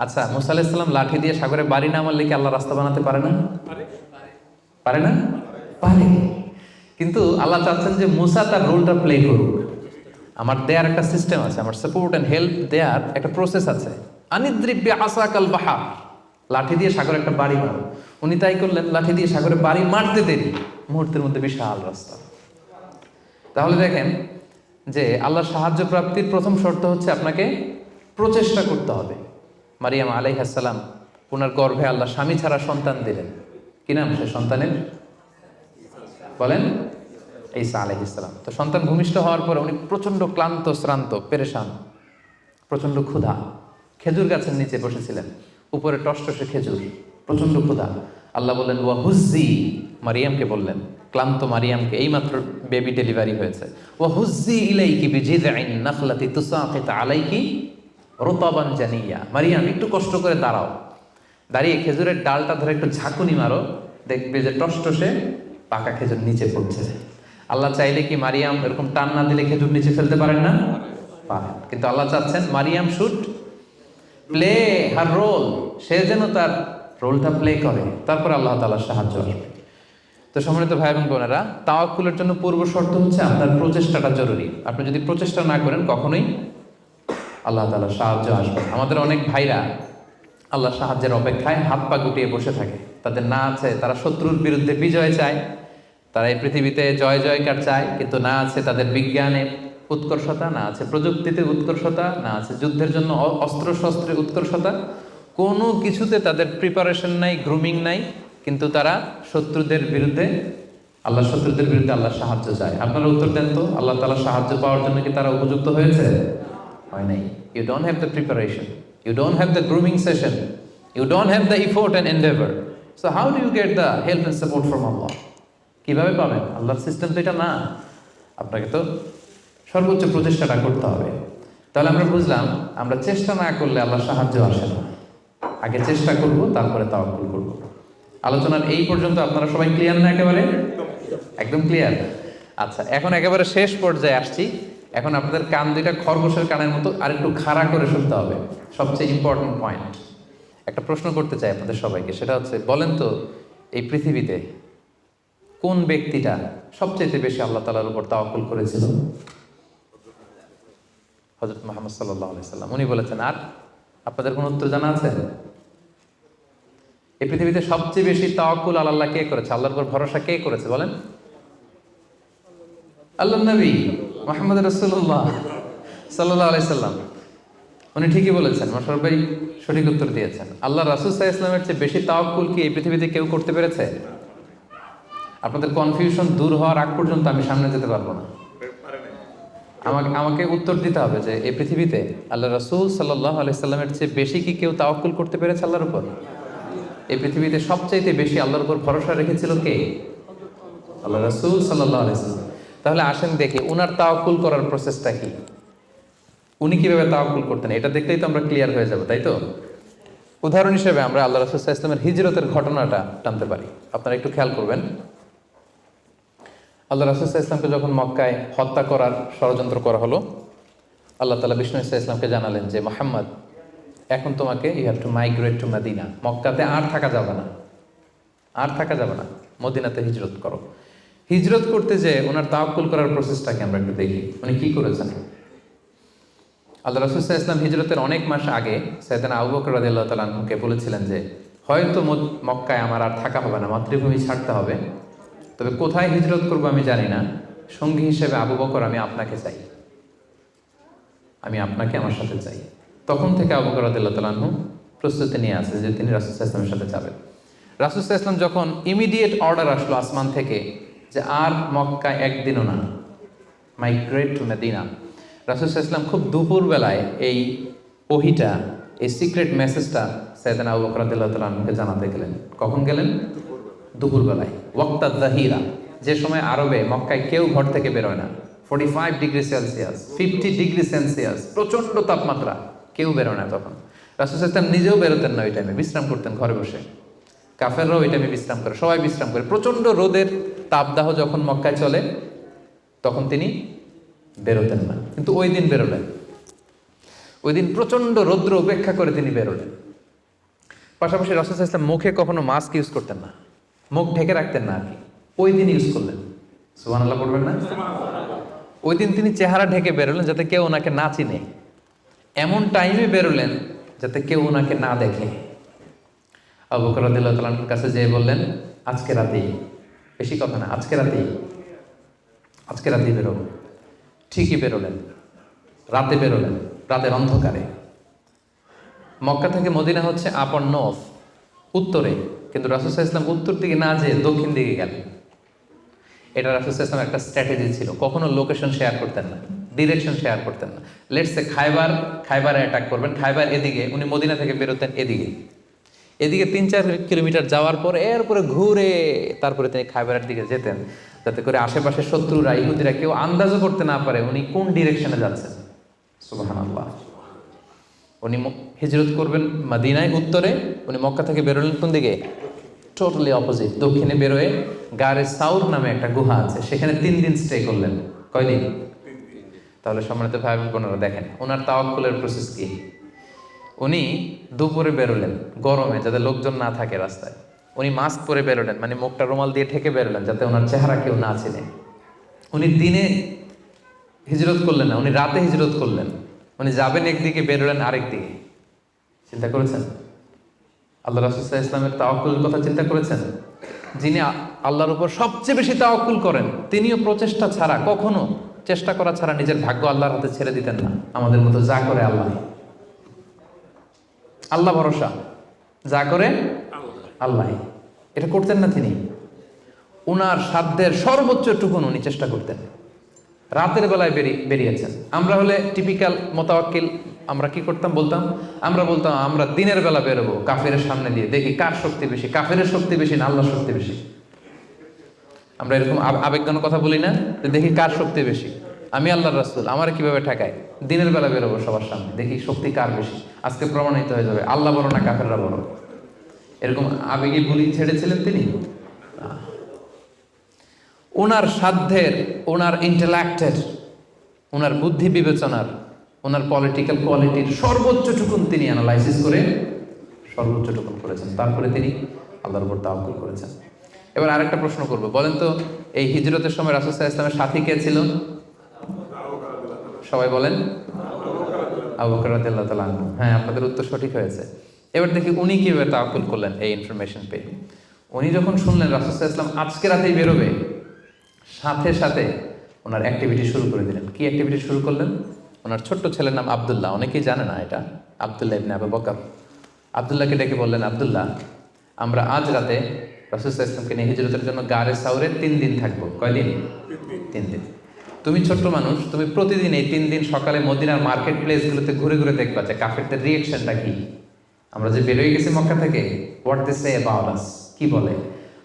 আচ্ছা, মুসা আলাইহিস সালাম লাঠি দিয়ে সাগরে বাড়ি না মারলে কি আল্লাহ রাস্তা বানাতে পারে না? পারে না? পারে। কিন্তু আল্লাহ চাচ্ছেন যে মুসা তার রোলটা প্লে করুক। আমার দেয়ার একটা সিস্টেম আছে, আমার সাপোর্ট এন্ড হেল্প দেয়ার একটা প্রসেস আছে। আনিদ্রিব বিআসাকাল বাহর, লাঠি দিয়ে সাগরে একটা বাড়ি মারো। উনি তাই করলেন, লাঠি দিয়ে সাগরে বাড়ি মারতে দেরি, মুহূর্তের মধ্যে বিশাল রাস্তা। তাহলে দেখেন যে আল্লাহর সাহায্য প্রাপ্তির প্রথম শর্ত হচ্ছে আপনাকে প্রচেষ্টা করতে হবে। মারিয়াম আলাইহিস সালাম, ওনার গর্ভে আল্লাহ স্বামী ছাড়া সন্তান দিলেন। কি নাম সে সন্তানের? বলেন। ঈসা আলাইহিস সালাম। তো সন্তান ভূমিষ্ঠ হওয়ার পরে উনি প্রচন্ড ক্লান্ত, শ্রান্ত, পেরেশান, প্রচন্ড ক্ষুধা। খেজুর গাছের নিচে বসেছিলেন, উপরে টসটসে খেজুর, প্রচন্ড ক্ষুধা। আল্লাহ বললেন ওয়া হুজ্জি, মারিয়ামকে বললেন, ক্লান্ত মারিয়ামকে, এইমাত্র বেবি ডেলিভারি হয়েছে, ওয়া হুজ্জি ইলাইকি বিজিযআইন নাখলাতি তুসাকিত আলাইকি রুতাবান জানিয়া। মারিয়াম একটু কষ্ট করে দাঁড়াও, দাঁড়িয়ে খেজুরের ডালটা ধরে একটু ঝাঁকুনি মারো, দেখবে যে টসটসে পাকা খেজুর নিচে পড়ছে। আল্লাহ চাইলে কি মারিয়াম এরকম টান না দিলে খেজুর নিচে ফেলতে পারেন না? পারেন। কিন্তু আল্লাহ চাচ্ছেন Mariam should play her role, সে যেন তার রোলটা প্লে করে, তারপরে আল্লাহ তাআলার সাহায্য আসবে। তো সম্মানিত ভাই এবং বোনেরা, তাওয়াক্কুলের জন্য পূর্ব শর্ত হচ্ছে আপনার প্রচেষ্টাটা জরুরি। আপনি যদি প্রচেষ্টা না করেন কখনোই আল্লাহ তাআলার সাহায্য আসবে। আমাদের অনেক ভাইরা আল্লাহর সাহায্যের অপেক্ষায় হাত পা গুটিয়ে বসে থাকে, তাদের না আছে তারা শত্রুর বিরুদ্ধে বিজয় চায়, তারা এই পৃথিবীতে জয় জয়কার চায়, কিন্তু না আছে তাদের বিজ্ঞানে উৎকর্ষতা, না আছে প্রযুক্তিতে উৎকর্ষতা, না আছে যুদ্ধের জন্য অস্ত্র শস্ত্রের উৎকর্ষতা, কোনো কিছুতে তাদের প্রিপারেশন নাই, গ্রুমিং নাই, কিন্তু তারা শত্রুদের বিরুদ্ধে শত্রুদের বিরুদ্ধে আল্লাহর সাহায্য চায়। আপনারা উত্তর দেন তো, আল্লাহ তাআলার সাহায্য পাওয়ার জন্য কি তারা উপযুক্ত হয়েছে? হয় নাই। You don't have the preparation, you don't have the grooming session, you don't have the effort and endeavour, so how do you get the help and support from Allah? কিভাবে পাবেন? আল্লাহর সিস্টেম তো এটা না। আপনাকে তো সর্বোচ্চ প্রচেষ্টাটা করতে হবে। তাহলে আমরা বুঝলাম, আমরা চেষ্টা না করলে আল্লাহর সাহায্য আসে না। আগে চেষ্টা করব, তারপরে তাওয়াক্কুল করব। আলোচনার এই পর্যন্ত আপনারা সবাই ক্লিয়ার না? একেবারে একদম ক্লিয়ার। আচ্ছা, এখন একেবারে শেষ পর্যায়ে আসছি। এখন আপনাদের কান দুইটা খরগোশের কানের মতো আর একটু খাড়া করে শুনতে হবে। সবচেয়ে ইম্পর্টেন্ট পয়েন্ট। একটা প্রশ্ন করতে চাই আপনাদের সবাইকে, সেটা হচ্ছে, বলেন তো এই পৃথিবীতে কোন ব্যক্তিটা সবচেয়ে বেশি আল্লাহ তাআলার উপর তাওয়াক্কুল করেছিল? হযরত মুহাম্মদ সাল্লাল্লাহু আলাইহি সাল্লাম। উনি বলেছেন। আর আপনাদের কোন উত্তর জানা আছে? এই পৃথিবীতে সবচেয়ে বেশি তাওয়াক্কুল আল্লাহ কে করেছে? আল্লাহর উপর ভরসা কে করেছে বলেন? আল্লাহর নবী মুহাম্মদ রাসূলুল্লাহ সাল্লাল্লাহু আলাইহি সাল্লাম। উনি ঠিকই বলেছেন, মাশাআল্লাহ ভাই সঠিক উত্তর দিয়েছেন। আল্লাহ রাসূল সাল্লাল্লাহু আলাইহি ওয়াসাল্লামের চেয়ে বেশি তাওয়াক্কুল কি এই পৃথিবীতে কেউ করতে পেরেছে? আপনাদের কনফিউশন দূর হওয়ার আগ পর্যন্ত আমি সামনে যেতে পারবো না। আমাকে উত্তর দিতে হবে যে এই পৃথিবীতে আল্লাহ রাসূল সাল্লাল্লাহু আলাইহি সাল্লামের চেয়ে বেশি কি কেউ তাওয়াক্কুল করতে পেরেছে আল্লাহর উপর? এই পৃথিবীতে সবচাইতে বেশি আল্লাহর উপর ভরসা রেখেছিল কে? আল্লাহ রাসূল সাল্লাল্লাহু আলাইহি সাল্লাম। তাহলে আসেন দেখি উনার তাওয়াক্কুল করার প্রসেসটা কি, উনি কিভাবে তাওয়াক্কুল করতেন, এটা দেখলেই তো আমরা ক্লিয়ার হয়ে যাব, তাই তো? উদাহরণ হিসেবে আমরা আল্লাহ রাসূল সাল্লাল্লাহু আলাইহি ওয়াসাল্লামের হিজরতের ঘটনাটা টানতে পারি। আপনারা একটু খেয়াল করবেন। আল্লাহ রাসূল সাল্লাল্লাহু আলাইহি ওয়াসাল্লামকে যখন মক্কায় হত্যা করার ষড়যন্ত্র করা হলো, আল্লাহ তাআলা বিষ্ণু সাল্লাল্লাহু আলাইহি ওয়াসাল্লামকে জানালেন যে মুহাম্মদ, এখন তোমাকে you have to migrate to Medina. মক্কাতে আর থাকা যাবে না, আর থাকা যাবে না, মদিনাতে হিজরত করো। হিজরত করতে যে ওনার তাওয়াক্কুল করার প্রসেসটাকে আমরা একটু দেখি, উনি কি করেছেন। আল্লাহ রাসূল সাল্লাল্লাহু আলাইহি ওয়াসাল্লাম হিজরতের অনেক মাস আগে সাইয়েদনা আবু বকর রাদিয়াল্লাহু তাআলা আনহুকে বলেছিলেন যে হয়তো মক্কায় আমার আর থাকা হবে না, মাতৃভূমি ছাড়তে হবে, তবে কোথায় হিজরত করবো আমি জানি না, সঙ্গী হিসেবে আবু বকর আমি আপনাকে চাই, আমি আপনাকে আমার সাথে চাই। তখন থেকে আবু বকর রাদিয়াল্লাহু তাআলা আনহু প্রস্তুতি নিয়ে আছে যে তিনি রাসূল সাল্লাল্লাহু আলাইহি ওয়াসাল্লামের সাথে যাবেন। রাসূল সাল্লাল্লাহু আলাইহি ওয়াসাল্লাম যখন ইমিডিয়েট অর্ডার আসলো আসমান থেকে যে আর মক্কায় একদিনও না, মাইগ্রেট টু মদিনা, রাসূল সাল্লাল্লাহু আলাইহি ওয়াসাল্লাম খুব দুপুরবেলায় এই ওহীটা, এই সিক্রেট মেসেজটা সাইয়েদনা আবু বকর রাদিয়াল্লাহু তাআলা আনহুকে জানাতে গেলেন। কখন গেলেন? দুপুরবেলায়, ওয়াক্তা যাহিরা, যে সময় আরবে মক্কায় কেউ ঘর থেকে বেরোয় না। 45 ডিগ্রি সেলসিয়াস, 50 ডিগ্রি সেলসিয়াস, প্রচণ্ড তাপমাত্রা, কেউ বেরোয় না তখন। রাসূল সাল্লাল্লাহু আলাইহি ওয়াসাল্লাম নিজেও বেরোতেন না ওই টাইমে, বিশ্রাম করতেন ঘরে বসে। কাফেররাও ওই টাইমে বিশ্রাম করে, সবাই বিশ্রাম করে। প্রচণ্ড রোদের তাপদাহ যখন মক্কায় চলে তখন তিনি বেরোতেন না, কিন্তু ওই দিন বেরোলেন। ওই দিন প্রচণ্ড রৌদ্র উপেক্ষা করে তিনি বেরোলেন। পাশাপাশি রাসূল সাল্লাল্লাহু আলাইহি ওয়াসাল্লাম মুখে কখনো মাস্ক ইউজ করতেন না, মুখ ঢেকে রাখতেন না আর কি, ওই দিন ইউজ করলেন। সুবহানাল্লাহ পড়বেন না? ওই দিন তিনি চেহারা ঢেকে বেরোলেন যাতে কেউ ওনাকে না চিনে, এমন টাইমে বেরোলেন যাতে কেউ ওনাকে না দেখে। আবু বকর রাদিয়াল্লাহু তাআলার কাছে যেয়ে বললেন, আজকে রাতেই, বেশি কথা না, আজকে রাতেই, আজকে রাতেই বেরোবো। ঠিকই বেরোলেন, রাতে বেরোলেন, রাতের অন্ধকারে। মক্কা থেকে মদিনা হচ্ছে আপ অন নর্থ, উত্তরে, কিন্তু রাসূল সাল্লাল্লাহু আলাইহি ওয়াসাল্লাম উত্তর দিকে না যেয়ে দক্ষিণ দিকে গেলেন। এটা রাসূল সাল্লাল্লাহু আলাইহি ওয়াসাল্লামের একটা স্ট্র্যাটেজি ছিল, কখনো লোকেশন শেয়ার করতেন না, ডিরেকশন শেয়ার করতেন না। লেটস সে খাইবারে অ্যাটাক করবেন, খাইবার এদিকে, উনি মদিনা থেকে বেরোতেন এদিকে, এদিকে 3-4 কিলোমিটার যাওয়ার পর এরপরে ঘুরে তারপরে তিনি খাইবারের দিকে যেতেন, যাতে করে আশেপাশে শত্রুরা, ইহুদিরা কেউ আন্দাজও করতে না পারে উনি কোন ডিরেকশনে যাচ্ছেন। সুবহানাল্লাহ। উনি হিজরত করবেন মদিনায় উত্তরে, উনি মক্কা থেকে বেরোলেন কোন দিকে? টোটালি অপোজিট, দক্ষিণে বেরোয় গারে সাউর নামে একটা গুহা আছে, সেখানে 3 দিন স্টে করলেন। কয়দিন? তাহলে সম্মানিত ভাই বোনেরা দেখেন ওনার তাওয়াক্কুলের প্রসেস কি। উনি দুপুরে বেরোলেন গরমে, যাতে লোকজন না থাকে রাস্তায়। উনি মাস্ক পরে বেরোলেন, মানে মুখটা রুমাল দিয়ে ঢেকে বেরোলেন যাতে ওনার চেহারা কেউ না চিনে। উনি দিনে হিজরত করলেন না, উনি রাতে হিজরত করলেন। উনি যাবেন একদিকে, বেরোলেন আরেক দিকে। চিন্তা করেছেন আল্লাহ রাসূল সাল্লাল্লাহু আলাইহি ওয়াসাল্লামের তাওয়াক্কুলের কথা? চিন্তা করেছেন? যিনি আল্লাহর উপর সবচেয়ে বেশি তাওয়াক্কুল করেন, তিনিও প্রচেষ্টা ছাড়া, কখনো চেষ্টা করা ছাড়া নিজের ভাগ্য আল্লাহর হাতে ছেড়ে দিতেন না। আমাদের মতো যা করে আল্লাহ, আল্লাহ ভরসা, যা করে আল্লাহ, এটা করতেন না তিনি। উনার সাধ্যের সর্বোচ্চ টুকুন উনি চেষ্টা করতেন। রাতের বেলায় বেরিয়েছেন। আমরা হলে টিপিক্যাল মোতাওয়াক্কিল, আমরা কি করতাম? আমরা বলতাম আমরা দিনের বেলা বেরোবো কাফেরের সামনে দিয়ে, দেখি কার শক্তি বেশি, কাফেরের শক্তি বেশি না আল্লাহর শক্তি বেশি। আমরা এরকম আবেগঘন কথা বলি না, যে দেখি কার শক্তি বেশি, আমি আল্লাহর রাসূল, আমার কিভাবে ঠেকায়। দিনের বেলা বেরোবো সবার সামনে, দেখি শক্তি কার বেশি, আজকে প্রমাণিত হয়ে যাবে আল্লাহ বড় না কাফেররা বড়। এরকম আবেগী বুলি ছেড়েছিলেন তিনি। ওনার সাধ্যের, ওনার ইন্টেলেক্টের, ওনার বুদ্ধি বিবেচনার, ওনার পলিটিক্যাল কোয়ালিটির সর্বোচ্চ টুকুন তিনি অ্যানালাইসিস করে সর্বোচ্চ টুকুন করেছেন। তারপরে তিনি আল্লাহর উপর তাওয়াক্কুল করেছেন। এবার আরেকটা প্রশ্ন করবো, বলেন তো এই হিজরতের সময় রাসূল সাল্লাল্লাহু আলাইহি ওয়াসাল্লামের সাথী কে ছিল? সবাই বলেন আবু বকর রাদিয়াল্লাহু তাআলা আনহু। হ্যাঁ, আপনাদের উত্তর সঠিক হয়েছে। এবার দেখি উনি কিভাবে তাওয়াক্কুল করলেন এই ইনফরমেশন পেয়ে। উনি যখন শুনলেন রাসূল সাল্লাল্লাহু আলাইহি ওয়াসাল্লাম আজকে রাতেই বেরোবে, সাথে সাথে ওনার অ্যাক্টিভিটি শুরু করে দিলেন। কি অ্যাক্টিভিটি শুরু করলেন? ওনার ছোট্ট ছেলের নাম আব্দুল্লাহ, অনেকেই জানে না এটা, আব্দুল্লাহ ইবনে আবু বকর। আব্দুল্লাহকে ডেকে বললেন, আব্দুল্লাহ, আমরা আজ রাতে রাসূল সাল্লাল্লাহু আলাইহি ওয়াসাল্লামকে নিয়ে হিজরতের জন্য গারে সাউরে 3 দিন থাকবো। কয়দিন? 3 দিন। তুমি ছোট্ট মানুষ, তুমি প্রতিদিন এই 3 দিন সকালে মদিনার মার্কেট প্লেসগুলোতে ঘুরে ঘুরে দেখবা যে কাফেরদের রিয়েকশনটা কি। আমরা যে বেরোয় গেছি মক্কা থেকে, what they say about us, কি বলে।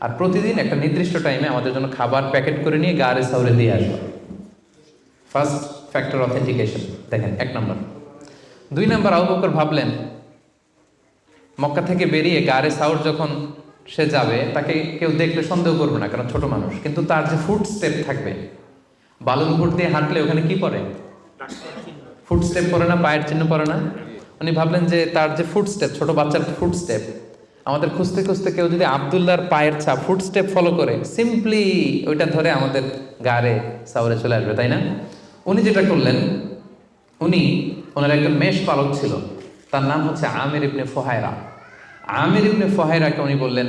আর প্রতিদিন একটা নির্দিষ্ট টাইমে আমাদের জন্য খাবার প্যাকেট করে নিয়ে গারে সাউরে দিয়ে আসবে। ফার্স্ট ফ্যাক্টর অথেন্টিকেশন দেখেন, 1 নম্বর। 2 নম্বর, আবু বকর ভাবলেন মক্কা থেকে বেরিয়ে গারে সাউর যখন সে যাবে, তাকে কেউ দেখলে সন্দেহ করবে না, কারণ ছোট মানুষ। কিন্তু তার যে ফুট স্টেপ থাকবে, বালুর উপর দিয়ে হাঁটলে ওখানে কি পড়ে? ফুট স্টেপ পড়ে না, পায়ের চিহ্ন পড়ে না? উনি ভাবলেন যে তার যে ফুট স্টেপ, ছোট বাচ্চার ফুট স্টেপ, আমাদের খুঁজতে খুঁজতে কেউ যদি আব্দুল্লাহর পায়ের ছাপ, ফুট স্টেপ ফলো করে, সিম্পলি ওইটা ধরে আমাদের গারে সাউরে চলে আসবে, তাই না? উনি যেটা করলেন, ওনার একজন মেষ পালক ছিল, তার নাম হচ্ছে আমির ইবনে ফুহায়রা। আমির ইবনে ফুহায়রাকে উনি বললেন,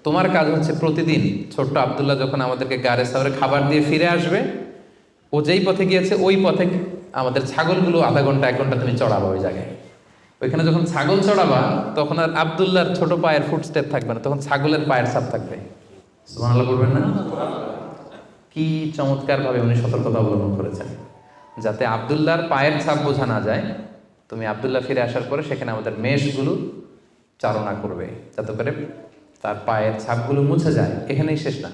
তোমার কাজ হচ্ছে প্রতিদিন ছোট্ট আব্দুল্লাহ যখন আমাদেরকে গারে সাউরে খাবার দিয়ে ফিরে আসবে, ও যেই পথে গিয়েছে ওই পথে আমাদের ছাগলগুলো আধা ঘন্টা 1 ঘন্টা তুমি চড়াবা ওই জায়গায়। ওইখানে যখন ছাগল চড়াবা, তখন আর আব্দুল্লাহর ছোট পায়ের ফুট স্টেপ থাকবে না, তখন ছাগলের পায়ের ছাপ থাকবে। সুবহানাল্লাহ বলবেন না? কি চমৎকার ভাবে উনি সতর্কতা অবলম্বন করেছেন, যাতে আব্দুল্লাহর পায়ের ছাপ বোঝা না যায়। তুমি আব্দুল্লাহ ফিরে আসার পরে সেখানে আমাদের মেষগুলো চারণা করবে, যাতে করে তার পায়ের ছাপগুলো মুছে যায়। এখানেই শেষ না।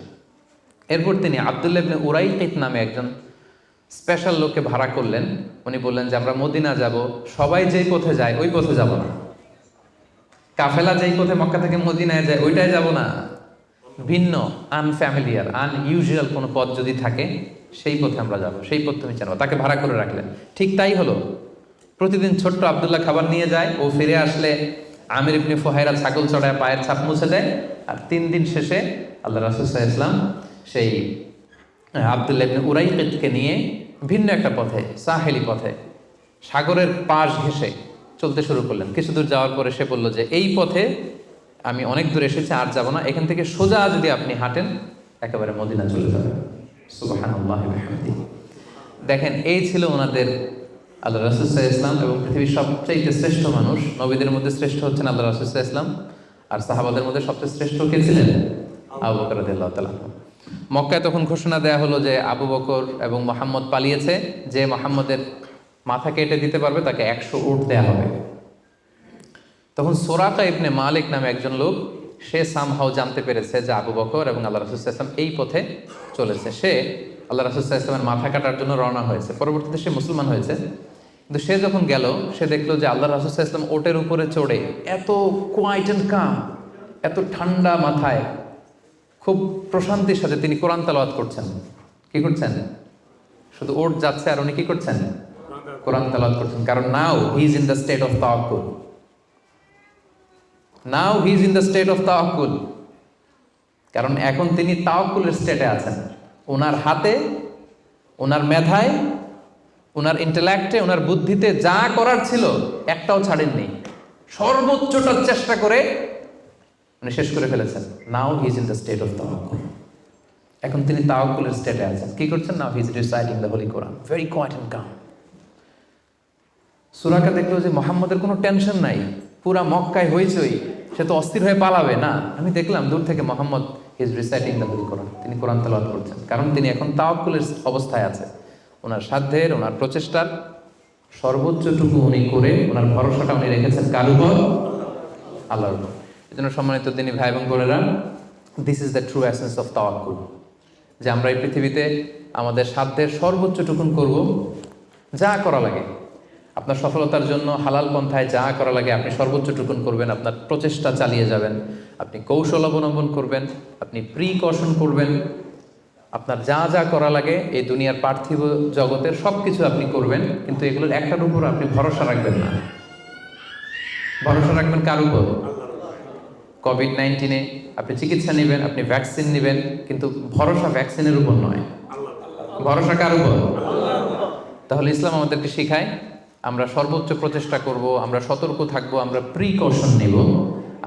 এরপর তিনি আব্দুল্লাহ ইবনে উরাইকিত নামে একজন স্পেশাল লোককে ভাড়া করলেন। উনি বললেন যে আমরা মদিনা যাব, সবাই যেই পথে যায় ওই পথে যাব না, কাফেলা যেই পথে মক্কা থেকে মদিনায় যায় ওইটাই যাব না, ভিন্ন আনফ্যামিলিয়ার আনইউজুয়াল কোনো পথ যদি থাকে সেই পথে আমরা যাব, সেই পথ তুমি জানো। তাকে ভাড়া করে রাখলেন। ঠিক তাই হলো। প্রতিদিন ছোট্ট আব্দুল্লাহ খাবার নিয়ে যায়, ও ফিরে আসলে আমির ইবনে ফুহায়রা ছাগল চড়ায় পায়ের ছাপ মুছে দেয়। আর 3 দিন শেষে আল্লাহ রাসূল সাল্লাল্লাহু আলাইহি ওয়াসাল্লাম সেই আব্দুল্লাহ ইবনে উরাইকিতকে নিয়ে ভিন্ন একটা পথে, সাহেলি পথে, সাগরের পাশ ঘেঁষে চলতে শুরু করলেন। কিছু দূর যাওয়ার পরে সে বলল যে এই পথে আমি অনেক দূর এসেছি, আর যাব না, এখান থেকে সোজা যদি আপনি হাঁটেন একেবারে মদিনা চলে যাবেন। সুবহানাল্লাহি ওয়া বিহামদিহি। দেখেন, এই ছিল ওনাদের আল্লাহ রাসূল সাল্লাল্লাহু আলাইহি ওয়াসাল্লাম, এবং পৃথিবীর সবচেয়ে শ্রেষ্ঠ মানুষ। নবীদের মধ্যে শ্রেষ্ঠ হচ্ছেন আল্লাহ রাসূল সাল্লাল্লাহু আলাইহি ওয়াসাল্লাম, আর সাহাবাদের মধ্যে সবচেয়ে শ্রেষ্ঠ কে ছিলেন? আবু বকর রাদিয়াল্লাহু তাআলা। মক্কায় তখন ঘোষণা দেয়া হলো যে আবু বকর এবং মুহাম্মদ পালিয়েছে, যে মুহাম্মদের মাথা কেটে দিতে পারবে তাকে 100 উট দেয়া হবে। তখন সুরাকা ইবনে মালিক নামে একজন লোক, সে সামহাও জানতে পেরেছে যে আবু বকর এবং আল্লাহ রাসূল সাল্লাল্লাহু আলাইহি ওয়াসাল্লাম এই পথে চলেছে। সে আল্লাহ রাসূল সাল্লাল্লাহু আলাইহি ওয়াসাল্লামের মাথা কাটার জন্য রওনা হয়েছে। পরবর্তীতে সে মুসলমান হয়েছে। কিন্তু সে যখন গেল, সে দেখলো যে আল্লাহ রাসূল সাল্লাল্লাহু আলাইহি ওয়াসাল্লাম ওটের উপরে চড়ে এত কোয়াইট অ্যান্ড কাম, এত ঠান্ডা মাথায়, খুব প্রশান্তির সাথে তিনি কোরআন তেলাওয়াত করছেন। কি করছেন? শুধু ওট যাচ্ছে আর উনি কি করছেন? কোরআন তেলাওয়াত করছেন। কারণ now he is in the state of তাওয়াক্কুল। Now he is in the state of তাওয়াক্কুল, কারণ এখন তিনি তাওয়াক্কুলের স্টেটে আছেন। ওনার হাতে, ওনার মেধায়, ওনার ইন্টেলেক্টে, ওনার বুদ্ধিতে যা করার ছিল একটাও ছাড়েননি, সর্বোচ্চটা চেষ্টা করে উনি শেষ করে ফেলেছেন। Now he is in the state of তাওয়াক্কুল, এখন তিনি তাওয়াক্কুলের স্টেটে আছেন। কি করছেন? Now he is reciting the holy Quran, very quiet and calm. সূরাকে দেখলো যে মুহাম্মদের কোনো টেনশন নাই, পুরা মক্কায় হইচই, সে তো অস্থির হয়ে পালাবে না। আমি দেখলাম দূর থেকে Muhammad he is reciting the holy Quran, তিনি কোরআন তেলাওয়াত করছেন, কারণ তিনি এখন তাওয়াক্কুলের অবস্থায় আছে। ওনার সাধ্যের, ওনার প্রচেষ্টার সর্বোচ্চটুকু উনি করে ওনার ভরসাটা উনি রেখেছেন কার উপর? আল্লাহর উপর। এই জন্য সম্মানিত দিনী ভাই এবং বোনেরা, this is the true essence of তাওয়াক্কুল, যে আমরা এই পৃথিবীতে আমাদের সাধ্যের সর্বোচ্চটুকুন করব, যা করা লাগে আপনার সফলতার জন্য হালাল পন্থায় যা করা লাগে আপনি সর্বোচ্চটুকুন করবেন, আপনার প্রচেষ্টা চালিয়ে যাবেন, আপনি কৌশল অবলম্বন করবেন, আপনি প্রিকশন করবেন, আপনার যা যা করা লাগে এই দুনিয়ার পার্থিব জগতের সব কিছু আপনি করবেন, কিন্তু এগুলোর একটার উপর আপনি ভরসা রাখবেন না। ভরসা রাখবেন কার উপর? কোভিড-19 আপনি চিকিৎসা নেবেন, আপনি ভ্যাকসিন নেবেন, কিন্তু ভরসা ভ্যাকসিনের উপর নয়, ভরসা কার উপর? তাহলে ইসলাম আমাদেরকে শেখায় আমরা সর্বোচ্চ প্রচেষ্টা করব, আমরা সতর্ক থাকব, আমরা প্রিকশন নেব,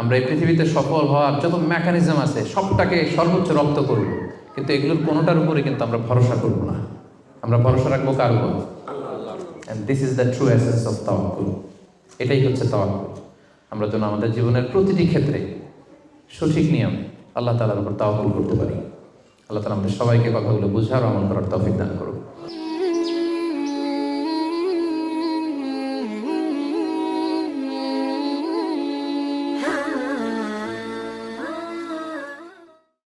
আমরা এই পৃথিবীতে সফল হওয়ার যত মেকানিজম আছে সবটাকে সর্বোচ্চ রপ্ত করব, কিন্তু এগুলোর কোনোটার উপরে কিন্তু আমরা ভরসা করব না। আমরা ভরসা রাখবো কার উপর? And this is the true essence of তাওয়াক্কুল। এটাই হচ্ছে তাওয়াক্কুল। আমরা যেন আমাদের জীবনের প্রতিটি ক্ষেত্রে সঠিক নিয়মে আল্লাহ তাআলার উপর তাওয়াক্কুল করতে পারি। আল্লাহ তাআলা আমাদের সবাইকে কথাগুলো বুঝার ও আমল করার তৌফিক দান করুন।